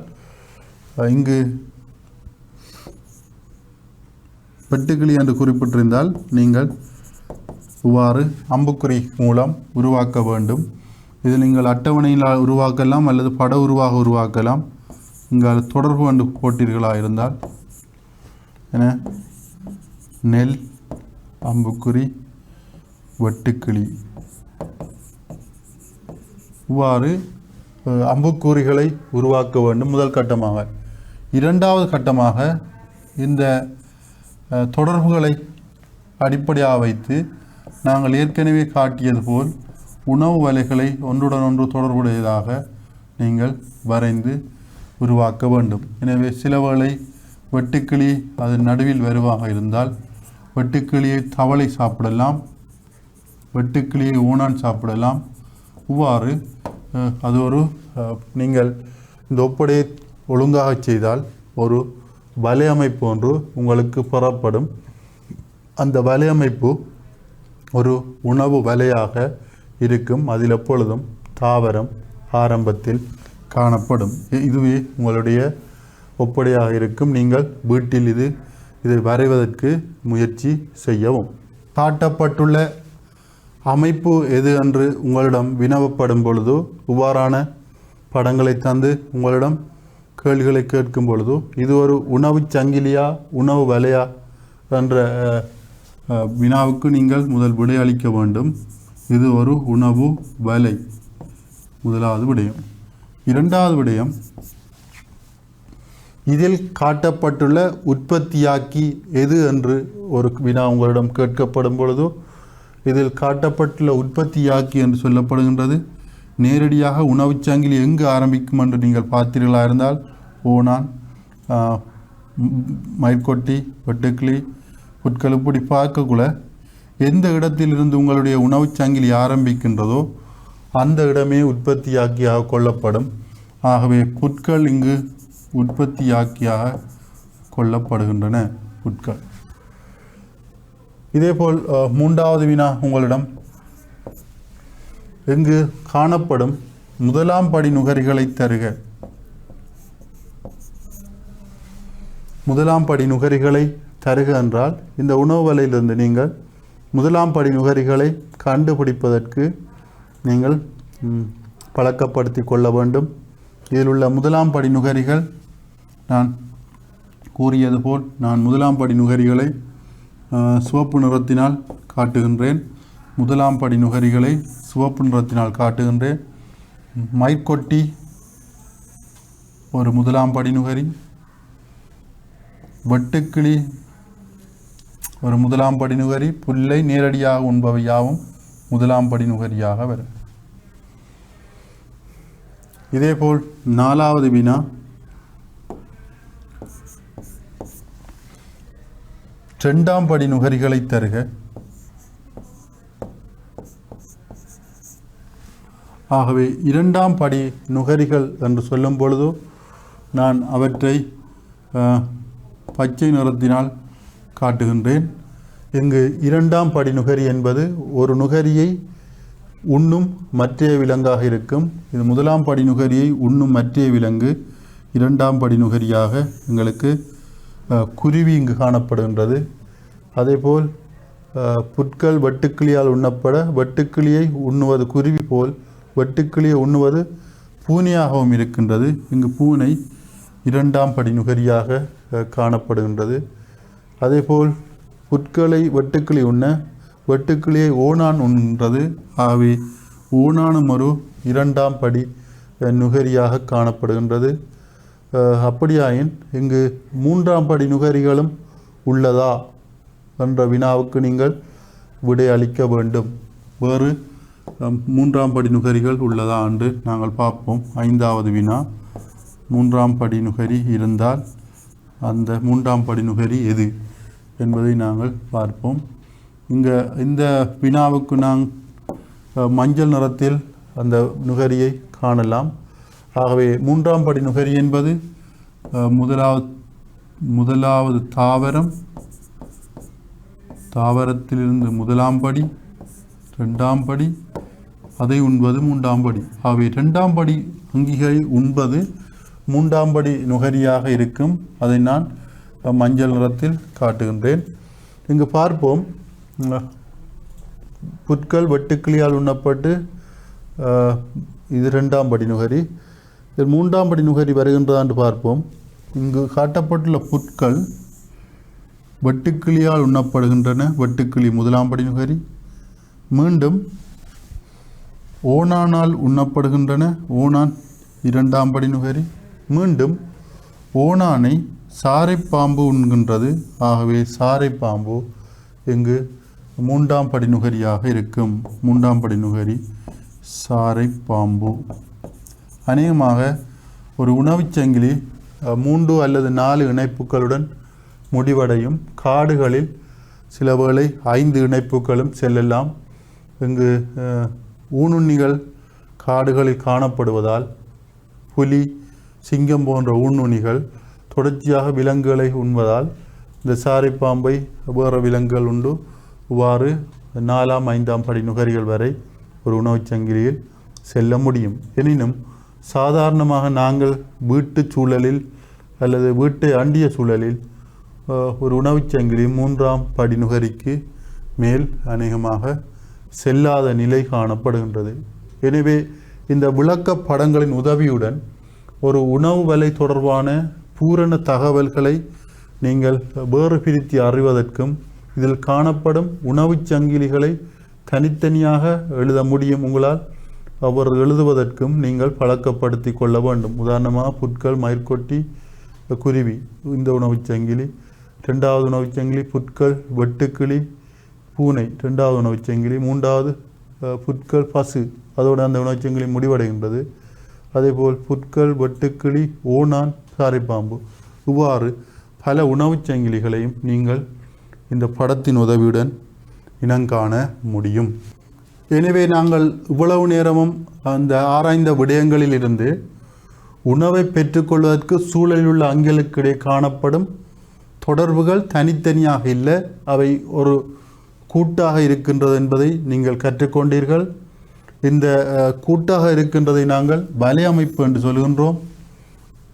இங்கு வெட்டுக்கிளி என்று குறிப்பிட்டிருந்தால் நீங்கள் இவ்வாறு அம்புக்குறி மூலம் உருவாக்க வேண்டும். இது நீங்கள் அட்டவணையில் உருவாக்கலாம் அல்லது பட உருவாக்கலாம். இங்கு தொடர்பு என்று போட்டீர்களாக இருந்தால் என நெல் அம்புக்குறி வெட்டுக்கிளி இவ்வாறு அம்புக்குறிகளை உருவாக்க வேண்டும் முதல் கட்டமாக. இரண்டாவது கட்டமாக இந்த தொடர்புகளை அடிப்படையாக வைத்து நாங்கள் ஏற்கனவே காட்டியது போல் உணவு வலைகளை ஒன்றுடன் ஒன்று தொடர்புடையதாக நீங்கள் வரைந்து உருவாக்க வேண்டும். எனவே சில வேளை வெட்டுக்கிளி அது நடுவில் வருவாக இருந்தால் வெட்டுக்கிளியை தவளை சாப்பிடலாம், வெட்டுக்கிளியை ஓணான் சாப்பிடலாம். இவ்வாறு அது ஒரு நீங்கள் இந்த ஒப்படையை ஒழுங்காக செய்தால் ஒரு வலையமைப்பு ஒன்று உங்களுக்கு பெறப்படும். அந்த வலையமைப்பு ஒரு உணவு வலையாக இருக்கும். அதில் எப்பொழுதும் தாவரம் ஆரம்பத்தில் காணப்படும். இதுவே உங்களுடைய ஒப்படையாக இருக்கும். நீங்கள் வீட்டில் இதை வரைவதற்கு முயற்சி செய்யவும். காட்டப்பட்டுள்ள அமைப்பு எது என்று உங்களிடம் வினவப்படும் பொழுது இவ்வாறான படங்களை தந்து உங்களிடம் கேள்விகளை கேட்கும் பொழுது இது ஒரு உணவு சங்கிலியா உணவு வலையா என்ற வினாவுக்கு நீங்கள் முதல் விடையளிக்க வேண்டும். இது ஒரு உணவு வலை, முதலாவது விடயம். இரண்டாவது விடயம், இதில் காட்டப்பட்டுள்ள உற்பத்தியாக்கி எது என்று ஒரு வினா உங்களிடம் கேட்கப்படும் பொழுது இதில் காட்டப்பட்டுள்ள உற்பத்தியாக்கி என்று சொல்லப்படுகின்றது. நேரடியாக உணவுச் சங்கிலி எங்கு ஆரம்பிக்கும் என்று நீங்கள் பார்த்தீர்களாக இருந்தால் ஓணான், மயிர்கொட்டி, வெட்டுக்கிளி, புட்கள் இப்படி பார்க்கக்குள்ள எந்த இடத்திலிருந்து உங்களுடைய உணவுச் சங்கிலி ஆரம்பிக்கின்றதோ அந்த இடமே உற்பத்தியாக்கியாக கொள்ளப்படும். ஆகவே புட்கள் இங்கு உற்பத்தியாக்கியாக கொள்ளப்படுகின்றன புட்கள். இதேபோல் மூன்றாவது வினா உங்களிடம் இங்கு காணப்படும் முதலாம் படி நுகரிகளை தருக. முதலாம் படி நுகரிகளை தருக என்றால் இந்த உணவு வலையிலிருந்து நீங்கள் முதலாம் படி நுகரிகளை கண்டுபிடிப்பதற்கு நீங்கள் பழக்கப்படுத்தி கொள்ள வேண்டும். இதில் உள்ள முதலாம் படி நுகரிகள் நான் கூறியது போல் நான் முதலாம் படி நுகரிகளை சிவப்பு நிறத்தினால் காட்டுகின்றேன். முதலாம் படி நுகரிகளை சிவப்பு நிறத்தினால் காட்டுகின்றேன். மயிர்கொட்டி ஒரு முதலாம் படி நுகரி, வெட்டுக்கிளி ஒரு முதலாம் படி நுகரி, புல்லை நேரடியாக உண்பவை யாவும் முதலாம் படி நுகரியாக வரும். இதேபோல் 4வது வினா, இரண்டாம் படி நுகரிகளை தருக. ஆகவே இரண்டாம் படி நுகரிகள் என்று சொல்லும் பொழுது நான் அவற்றை பச்சை நிறத்தினால் காட்டுகின்றேன். இங்கு இரண்டாம் படி நுகரி என்பது ஒரு நுகரியை உண்ணும் மற்றைய விலங்காக இருக்கும். இது முதலாம் படி நுகரியை உண்ணும் மற்றைய விலங்கு இரண்டாம் படி நுகரியாக எங்களுக்கு குருவி இங்கு காணப்படுகின்றது. அதேபோல் புட்கள் வெட்டுக்கிளியால் உண்ணப்பட வெட்டுக்கிளியை உண்ணுவது குருவி போல் வெட்டுக்கிளியை உண்ணுவது பூனையாகவும் இருக்கின்றது. இங்கு பூனை இரண்டாம் படி நுகரியாக காணப்படுகின்றது. அதேபோல் புட்களை வெட்டுக்கிளி உண்ண வெட்டுக்கிளியை ஓணான் உண்கின்றது. ஆகவே ஓணானும் ஒரு இரண்டாம் படி நுகரியாக காணப்படுகின்றது. அப்படியாயின் இங்கு மூன்றாம் படி நுகரிகளும் உள்ளதா என்ற வினாவுக்கு நீங்கள் விடை அளிக்க வேண்டும். வேறு மூன்றாம் படி நுகரிகள் உள்ளதா என்று நாங்கள் பார்ப்போம். 5வது வினா, மூன்றாம் படி நுகரி இருந்தால் அந்த மூன்றாம் படி நுகரி எது என்பதை நாங்கள் பார்ப்போம். இந்த வினாவுக்கு நாங்கள் மஞ்சள் நிறத்தில் அந்த நுகரியை காணலாம். ஆகவே மூன்றாம் படி நுகரி என்பது முதலாவது தாவரத்திலிருந்து முதலாம் படி, இரண்டாம் படி, அதை உண்பது மூன்றாம் படி. ஆகவே இரண்டாம் படி அங்கிகளை உண்பது மூன்றாம் படி நுகரியாக இருக்கும். அதை நான் மஞ்சள் நிறத்தில் காட்டுகின்றேன். இங்கு பார்ப்போம், புட்கள் வெட்டுக்கிளியால் உண்ணப்பட்டு இது இரண்டாம் படி நுகரி. இதில் மூன்றாம் படி நுகரி வருகின்றதா என்று பார்ப்போம். இங்கு காட்டப்பட்டுள்ள புட்கள் வெட்டுக்கிளியால் உண்ணப்படுகின்றன. வெட்டுக்கிளி முதலாம் படி நுகரி. மீண்டும் ஓணானால் உண்ணப்படுகின்றன. ஓணான் இரண்டாம் படி நுகரி. மீண்டும் ஓணானை சாரைப்பாம்பு உண்கின்றது. ஆகவே சாரைப்பாம்பு இங்கு மூன்றாம் படி நுகரியாக இருக்கும். மூன்றாம் படி நுகரி சாரைப்பாம்பு. அநேகமாக ஒரு உணவுச் சங்கிலி 3 அல்லது 4 இணைப்புகளுடன் முடிவடையும். காடுகளில் சில வேளை 5 இணைப்புகளும் செல்லலாம். இங்கு ஊனுண்ணிகள் காடுகளில் காணப்படுவதால் புலி, சிங்கம் போன்ற ஊனுண்ணிகள் தொடர்ச்சியாக விலங்குகளை உண்பதால் இந்த சாரைப்பாம்பை வேறு விலங்குகள் உண்டு. இவ்வாறு 4ஆம் 5ஆம் படி நுகரிகள் வரை ஒரு உணவுச் சங்கிலியில் செல்ல முடியும். எனினும் சாதாரணமாக நாங்கள் வீட்டு சூழலில் அல்லது வீட்டை அண்டிய சூழலில் ஒரு உணவுச் சங்கிலி 3ஆம் படி நுகரிக்கு மேல் அநேகமாக செல்லாத நிலை காணப்படுகின்றது. எனவே இந்த விளக்க படங்களின் உதவியுடன் ஒரு உணவு வலை தொடர்பான பூரண தகவல்களை நீங்கள் வேறு பிரித்து அறிவதற்கும் இதில் காணப்படும் உணவுச் சங்கிலிகளை தனித்தனியாக எழுத முடியும். உங்களால் அவர் எழுதுவதற்கும் நீங்கள் பழக்கப்படுத்தி கொள்ள வேண்டும். உதாரணமாக புட்கள், மயிர்கொட்டி, குருவி இந்த உணவுச் சங்கிலி. 2வது உணவுச் சங்கிலி புட்கள், வெட்டுக்கிளி, பூனை 2வது உணவுச் சங்கிலி. 3வது புட்கள், பசு, அதோடு அந்த உணவுச் சங்கிலி முடிவடைகின்றது. அதேபோல் புட்கள், வெட்டுக்கிளி, ஓணான், சாரைப்பாம்பு, இவ்வாறு பல உணவுச் சங்கிலிகளையும் நீங்கள் இந்த படத்தின் உதவியுடன் இனங்காண முடியும். எனவே நாங்கள் இவ்வளவு நேரமும் அந்த ஆராய்ந்த விடயங்களில் இருந்து உணவை பெற்றுக்கொள்வதற்கு சூழலில் உள்ள அங்கிகளுக்கிடையே காணப்படும் தொடர்புகள் தனித்தனியாக இல்லை, அவை ஒரு கூட்டாக இருக்கின்றது என்பதை நீங்கள் கற்றுக்கொண்டீர்கள். இந்த கூட்டாக இருக்கின்றதை நாங்கள் வலையமைப்பு என்று சொல்கின்றோம்.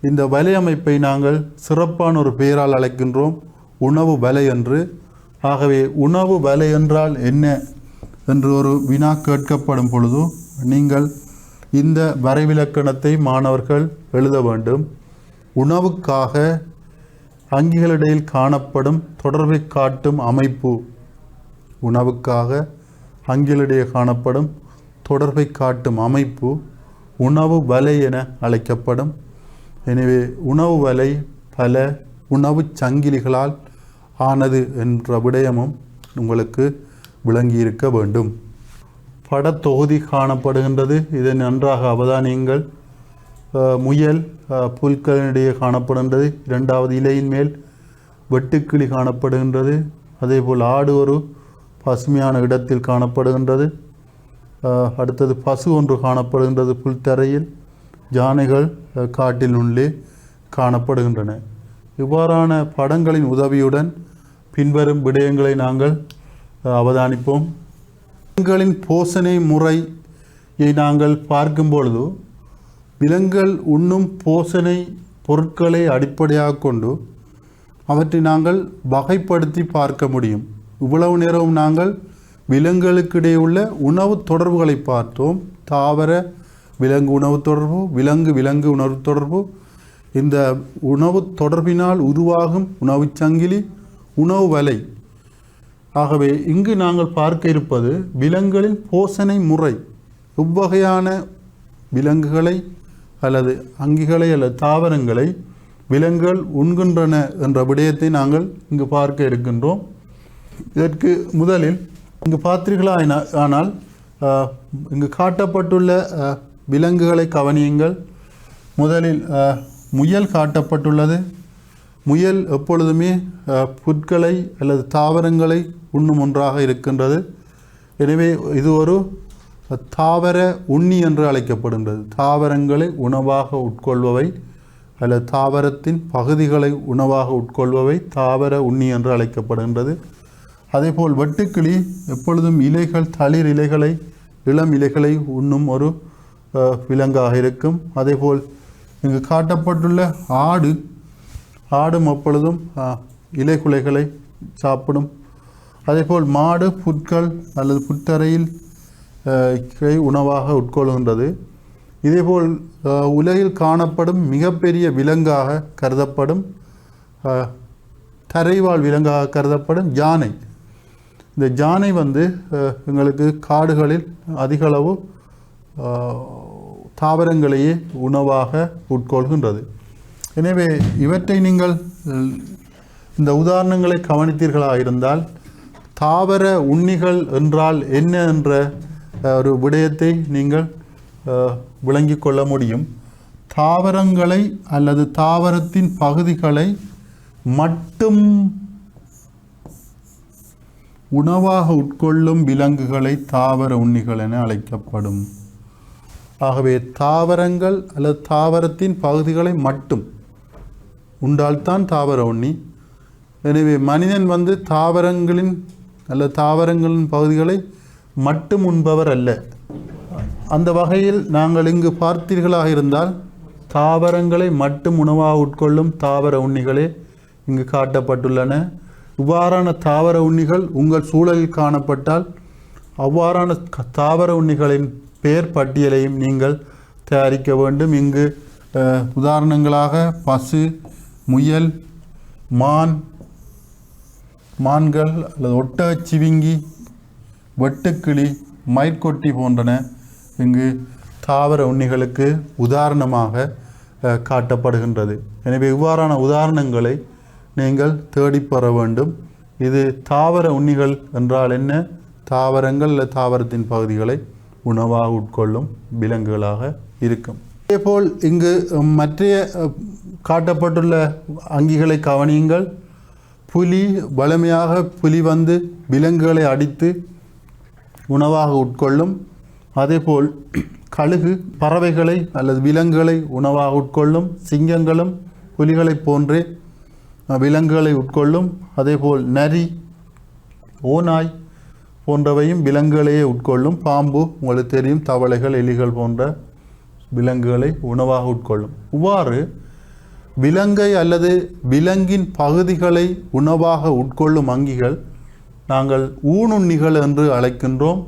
இந்த வலையமைப்பை நாங்கள் சிறப்பான ஒரு பெயரால் அழைக்கின்றோம், உணவு வலை என்று. ஆகவே உணவு வலை என்றால் என்ன என்று ஒரு வினா கேட்கப்படும் பொழுது நீங்கள் இந்த வரைவிலக்கணத்தை மாணவர்கள் எழுத வேண்டும். உணவுக்காக அங்கிகளிடையில் காணப்படும் தொடர்பை காட்டும் அமைப்பு. உணவுக்காக அங்கிகளிடையே காணப்படும் தொடர்பை காட்டும் அமைப்பு உணவு வலை என அழைக்கப்படும். எனவே உணவு வலை பல உணவு சங்கிலிகளால் ஆனது என்ற விடயமும் உங்களுக்கு விளங்கியிருக்க வேண்டும். படத்தொகுதி காணப்படுகின்றது, இதை நன்றாக அவதானியுங்கள். முயல் புல்களினிடையே காணப்படுகின்றது. இரண்டாவது இலையின் மேல் வெட்டுக்கிளி காணப்படுகின்றது. அதேபோல் ஆடு ஒரு பசுமையான இடத்தில் காணப்படுகின்றது. அடுத்தது பசு ஒன்று காணப்படுகின்றது புல்தரையில். யானைகள் காட்டில் உள்ளே காணப்படுகின்றன. இவ்வாறான படங்களின் உதவியுடன் பின்வரும் விடயங்களை நாங்கள் அவதானிப்போம். விலங்குகளின் போஷணை முறையை நாங்கள் பார்க்கும் பொழுது விலங்குகள் உண்ணும் போஷணை பொருட்களை அடிப்படையாக கொண்டு அவற்றை நாங்கள் வகைப்படுத்தி பார்க்க முடியும். இவ்வளவு நேரம் நாங்கள் விலங்குகளுக்கிடையே உள்ள உணவு தொடர்புகளை பார்த்தோம். தாவர விலங்கு உணவு தொடர்பு, விலங்கு உணவு தொடர்பு, இந்த உணவு தொடர்பினால் உருவாகும் உணவு சங்கிலி, உணவு வலை. ஆகவே இங்கு நாங்கள் பார்க்க இருப்பது விலங்குகளின் போஷணை முறை. இவ்வகையான விலங்குகளை அல்லது அங்கிகளை அல்லது தாவரங்களை விலங்குகள் உண்கின்றன என்ற விடயத்தை நாங்கள் இங்கு பார்க்க இருக்கின்றோம். இதற்கு முதலில் இங்கு பார்த்தீர்களா ஆனால் இங்கு காட்டப்பட்டுள்ள விலங்குகளை கவனியுங்கள். முதலில் முயல் காட்டப்பட்டுள்ளது. முயல் எப்பொழுதுமே புற்களை அல்லது தாவரங்களை உண்ணும் ஒன்றாக இருக்கின்றது. எனவே இது ஒரு தாவர உண்ணி என்று அழைக்கப்படுகின்றது. தாவரங்களை உணவாக உட்கொள்பவை அல்லது தாவரத்தின் பகுதிகளை உணவாக உட்கொள்பவை தாவர உண்ணி என்று அழைக்கப்படுகின்றது. அதேபோல் வெட்டுக்கிளி எப்பொழுதும் இலைகள், தளிர் இலைகளை, இளம் இலைகளை உண்ணும் ஒரு விலங்காக இருக்கும். அதேபோல் இங்கு காட்டப்பட்டுள்ள ஆடும் எப்பொழுதும் இலைக்குலைகளை சாப்பிடும். அதேபோல் மாடு புற்கள் அல்லது புத்தரையில் உணவாக உட்கொள்கின்றது. இதேபோல் உலகில் காணப்படும் மிகப்பெரிய விலங்காக கருதப்படும் தரைவாழ் விலங்காக கருதப்படும் யானை. இந்த யானை எங்களுக்கு காடுகளில் அதிகளவு தாவரங்களையே உணவாக உட்கொள்கின்றது. எனவே இவற்றை நீங்கள் இந்த உதாரணங்களை கவனித்தீர்களாக இருந்தால் தாவர உண்ணிகள் என்றால் என்ன என்ற ஒரு விடயத்தை நீங்கள் விளங்கிக் கொள்ள முடியும். தாவரங்களை அல்லது தாவரத்தின் பகுதிகளை மட்டும் உணவாக உட்கொள்ளும் விலங்குகளை தாவர உண்ணிகள் என அழைக்கப்படும். ஆகவே தாவரங்கள் அல்லது தாவரத்தின் பகுதிகளை மட்டும் உண்டால்தான் தாவர உண்ணி. எனவே மனிதன் தாவரங்களின் அல்லது தாவரங்களின் பகுதிகளை மட்டும் உண்பவர் அல்ல. அந்த வகையில் நாங்கள் இங்கு பார்த்தீர்களாக இருந்தால் தாவரங்களை மட்டும் உணவாக உட்கொள்ளும் தாவர உண்ணிகளே இங்கு காட்டப்பட்டுள்ளன. இவ்வாறான தாவர உண்ணிகள் உங்கள் சூழலில் காணப்பட்டால் அவ்வாறான தாவர உண்ணிகளின் பெயர் பட்டியலையும் நீங்கள் தயாரிக்க வேண்டும். இங்கு உதாரணங்களாக பசு, முயல், மான்கள் அல்லது ஒட்டகச்சிவிங்கி, வெட்டுக்கிளி, மயிர்கொட்டி போன்றன இங்கு தாவர உண்ணிகளுக்கு உதாரணமாக காட்டப்படுகின்றது. எனவே இவ்வாறான உதாரணங்களை நீங்கள் தேடிப்பெற வேண்டும். இது தாவர உண்ணிகள் என்றால் என்ன? தாவரங்கள் அல்லது தாவரத்தின் பகுதிகளை உணவாக உட்கொள்ளும் விலங்குகளாக இருக்கும். இதேபோல் இங்கு மற்ற காட்டப்பட்டுள்ள அங்கிகளை கவனியுங்கள். வலிமையாக புலி விலங்குகளை அடித்து உணவாக உட்கொள்ளும். அதேபோல் கழுகு பறவைகளை அல்லது விலங்குகளை உணவாக உட்கொள்ளும். சிங்கங்களும் புலிகளை போன்றே விலங்குகளை உட்கொள்ளும். அதேபோல் நரி, ஓநாய் போன்றவையும் விலங்குகளையே உட்கொள்ளும். பாம்பு உங்களுக்கு தெரியும், தவளைகள், எலிகள் போன்ற விலங்குகளை உணவாக உட்கொள்ளும். இவ்வாறு விலங்கை அல்லது விலங்கின் பகுதிகளை உணவாக உட்கொள்ளும் அங்கிகள் நாங்கள் ஊனுண்ணிகள் என்று அழைக்கின்றோம்.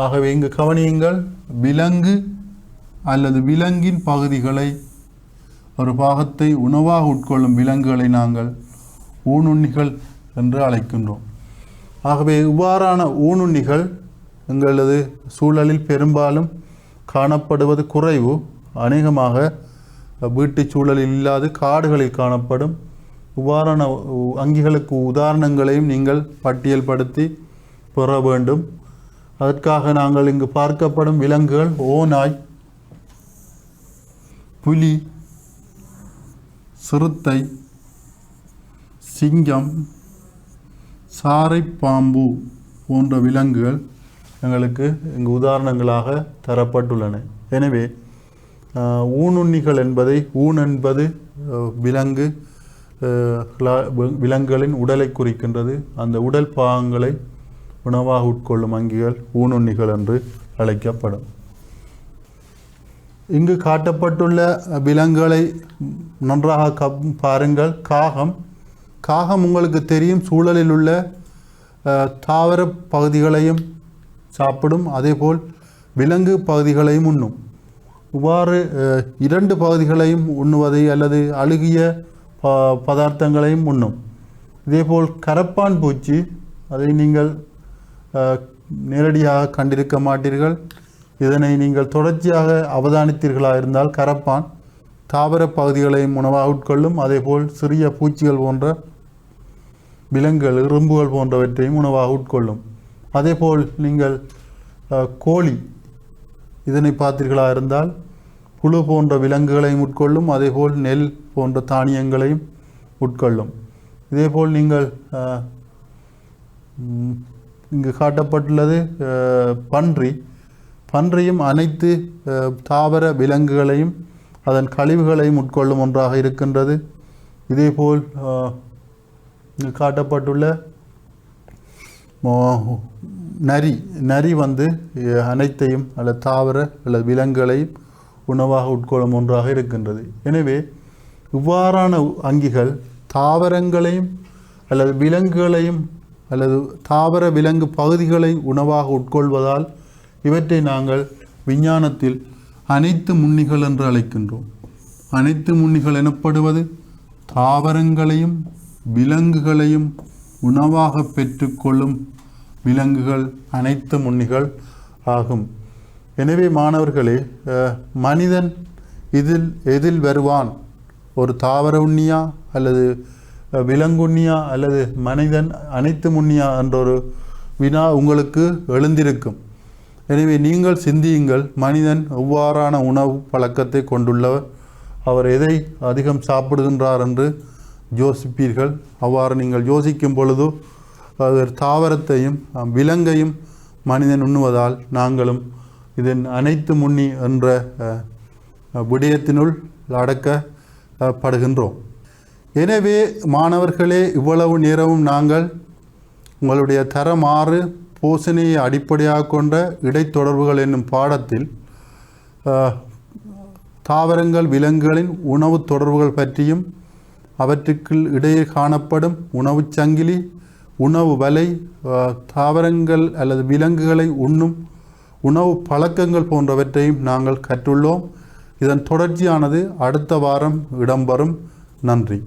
ஆகவே இங்கு கவனியுங்கள், விலங்கு அல்லது விலங்கின் பகுதிகளை, ஒரு பாகத்தை உணவாக உட்கொள்ளும் விலங்குகளை நாங்கள் ஊனுண்ணிகள் என்று அழைக்கின்றோம். ஆகவே இவ்வாறான ஊனுண்ணிகள் எங்களது சூழலில் பெரும்பாலும் காணப்படுவது குறைவு. அநேகமாக வீட்டு சூழலில் இல்லாது காடுகளில் காணப்படும். இவ்வாறான அங்கிகளுக்கு உதாரணங்களையும் நீங்கள் பட்டியல்படுத்தி பெற வேண்டும். அதற்காக நாங்கள் இங்கு பார்க்கப்படும் விலங்குகள் ஓநாய், புலி, சிறுத்தை, சிங்கம், சாரைப்பாம்பு போன்ற விலங்குகள் எங்களுக்கு இங்கு உதாரணங்களாக தரப்பட்டுள்ளன. எனவே ஊனுண்ணிகள் என்பதை, ஊன் என்பது விலங்குகளின் உடலை குறிக்கின்றது. அந்த உடல் பாகங்களை உணவாக உட்கொள்ளும் அங்கிகள் ஊனுண்ணிகள் என்று அழைக்கப்படும். இங்கு காட்டப்பட்டுள்ள விலங்குகளை நன்றாக பாருங்கள். காகம் உங்களுக்கு தெரியும், சூழலில் உள்ள தாவர பகுதிகளையும் சாப்பிடும், அதேபோல் விலங்கு பகுதிகளையும் உண்ணும். இவ்வாறு இரண்டு பகுதிகளையும் உண்ணுவதை அல்லது அழுகிய பதார்த்தங்களையும் உண்ணும். இதேபோல் கரப்பான் பூச்சி, அதை நீங்கள் நேரடியாக கண்டிருக்க மாட்டீர்கள். இதனை நீங்கள் தொடர்ச்சியாக அவதானித்தீர்களாக இருந்தால் கரப்பான் தாவர பகுதிகளையும் உணவாக உட்கொள்ளும். அதேபோல் சிறிய பூச்சிகள் போன்ற விலங்குகள், எறும்புகள் போன்றவற்றையும் உணவாக உட்கொள்ளும். அதேபோல் நீங்கள் கோழி, இதனை பார்த்தீர்களாக இருந்தால் புழு போன்ற விலங்குகளையும் உட்கொள்ளும். அதேபோல் நெல் போன்ற தானியங்களையும் உட்கொள்ளும். இதேபோல் நீங்கள் இங்கு காட்டப்பட்டுள்ளது பன்றியும் அனைத்து தாவர விலங்குகளையும் அதன் கழிவுகளையும் உட்கொள்ளும் ஒன்றாக இருக்கின்றது. இதேபோல் இங்கு காட்டப்பட்டுள்ள நரி அனைத்தையும் அல்லது தாவர அல்லது விலங்குகளையும் உணவாக உட்கொள்ளும் ஒன்றாக இருக்கின்றது. எனவே இவ்வாறான அங்கிகள் தாவரங்களையும் அல்லது விலங்குகளையும் அல்லது தாவர விலங்கு பகுதிகளை உணவாக உட்கொள்வதால் இவற்றை நாங்கள் விஞ்ஞானத்தில் அனைத்து முன்னிகள் என்று அழைக்கின்றோம். அனைத்து முன்னிகள் எனப்படுவது தாவரங்களையும் விலங்குகளையும் உணவாக பெற்றுக்கொள்ளும் விலங்குகள் அனைத்து முன்னிகள் ஆகும். எனவே மாணவர்களே, மனிதன் எதில் வருவான்? ஒரு தாவர உண்ணியா அல்லது விலங்குண்ணியா அல்லது மனிதன் அனைத்து முன்னியா என்றொரு வினா உங்களுக்கு எழுந்திருக்கும். எனவே நீங்கள் சிந்தியுங்கள், மனிதன் எவ்வாறான உணவு பழக்கத்தை கொண்டுள்ளவர், அவர் எதை அதிகம் சாப்பிடுகின்றார் என்று யோசிப்பீர்கள். அவ்வாறு நீங்கள் யோசிக்கும் பொழுது அவர் தாவரத்தையும் விலங்கையும் மனிதன் உண்ணுவதால் நாங்களும் இதன் அனைத்து முன்னி என்ற விடயத்தினுள் அடக்கப்படுகின்றோம். எனவே மாணவர்களே, இவ்வளவு நேரமும் நாங்கள் உங்களுடைய தரம் 6 போசனையை அடிப்படையாக கொண்ட இடைத்தொடர்புகள் என்னும் பாடத்தில் தாவரங்கள் விலங்குகளின் உணவு தொடர்புகள் பற்றியும் அவற்றுக்கு இடையே காணப்படும் உணவு சங்கிலி, உணவு வலை, தாவரங்கள் அல்லது விலங்குகளை உண்ணும் உணவு பழக்கங்கள் போன்றவற்றையும் நாங்கள் கற்றுள்ளோம். இதன் தொடர்ச்சியானது அடுத்த வாரம் இடம்பெறும். நன்றி.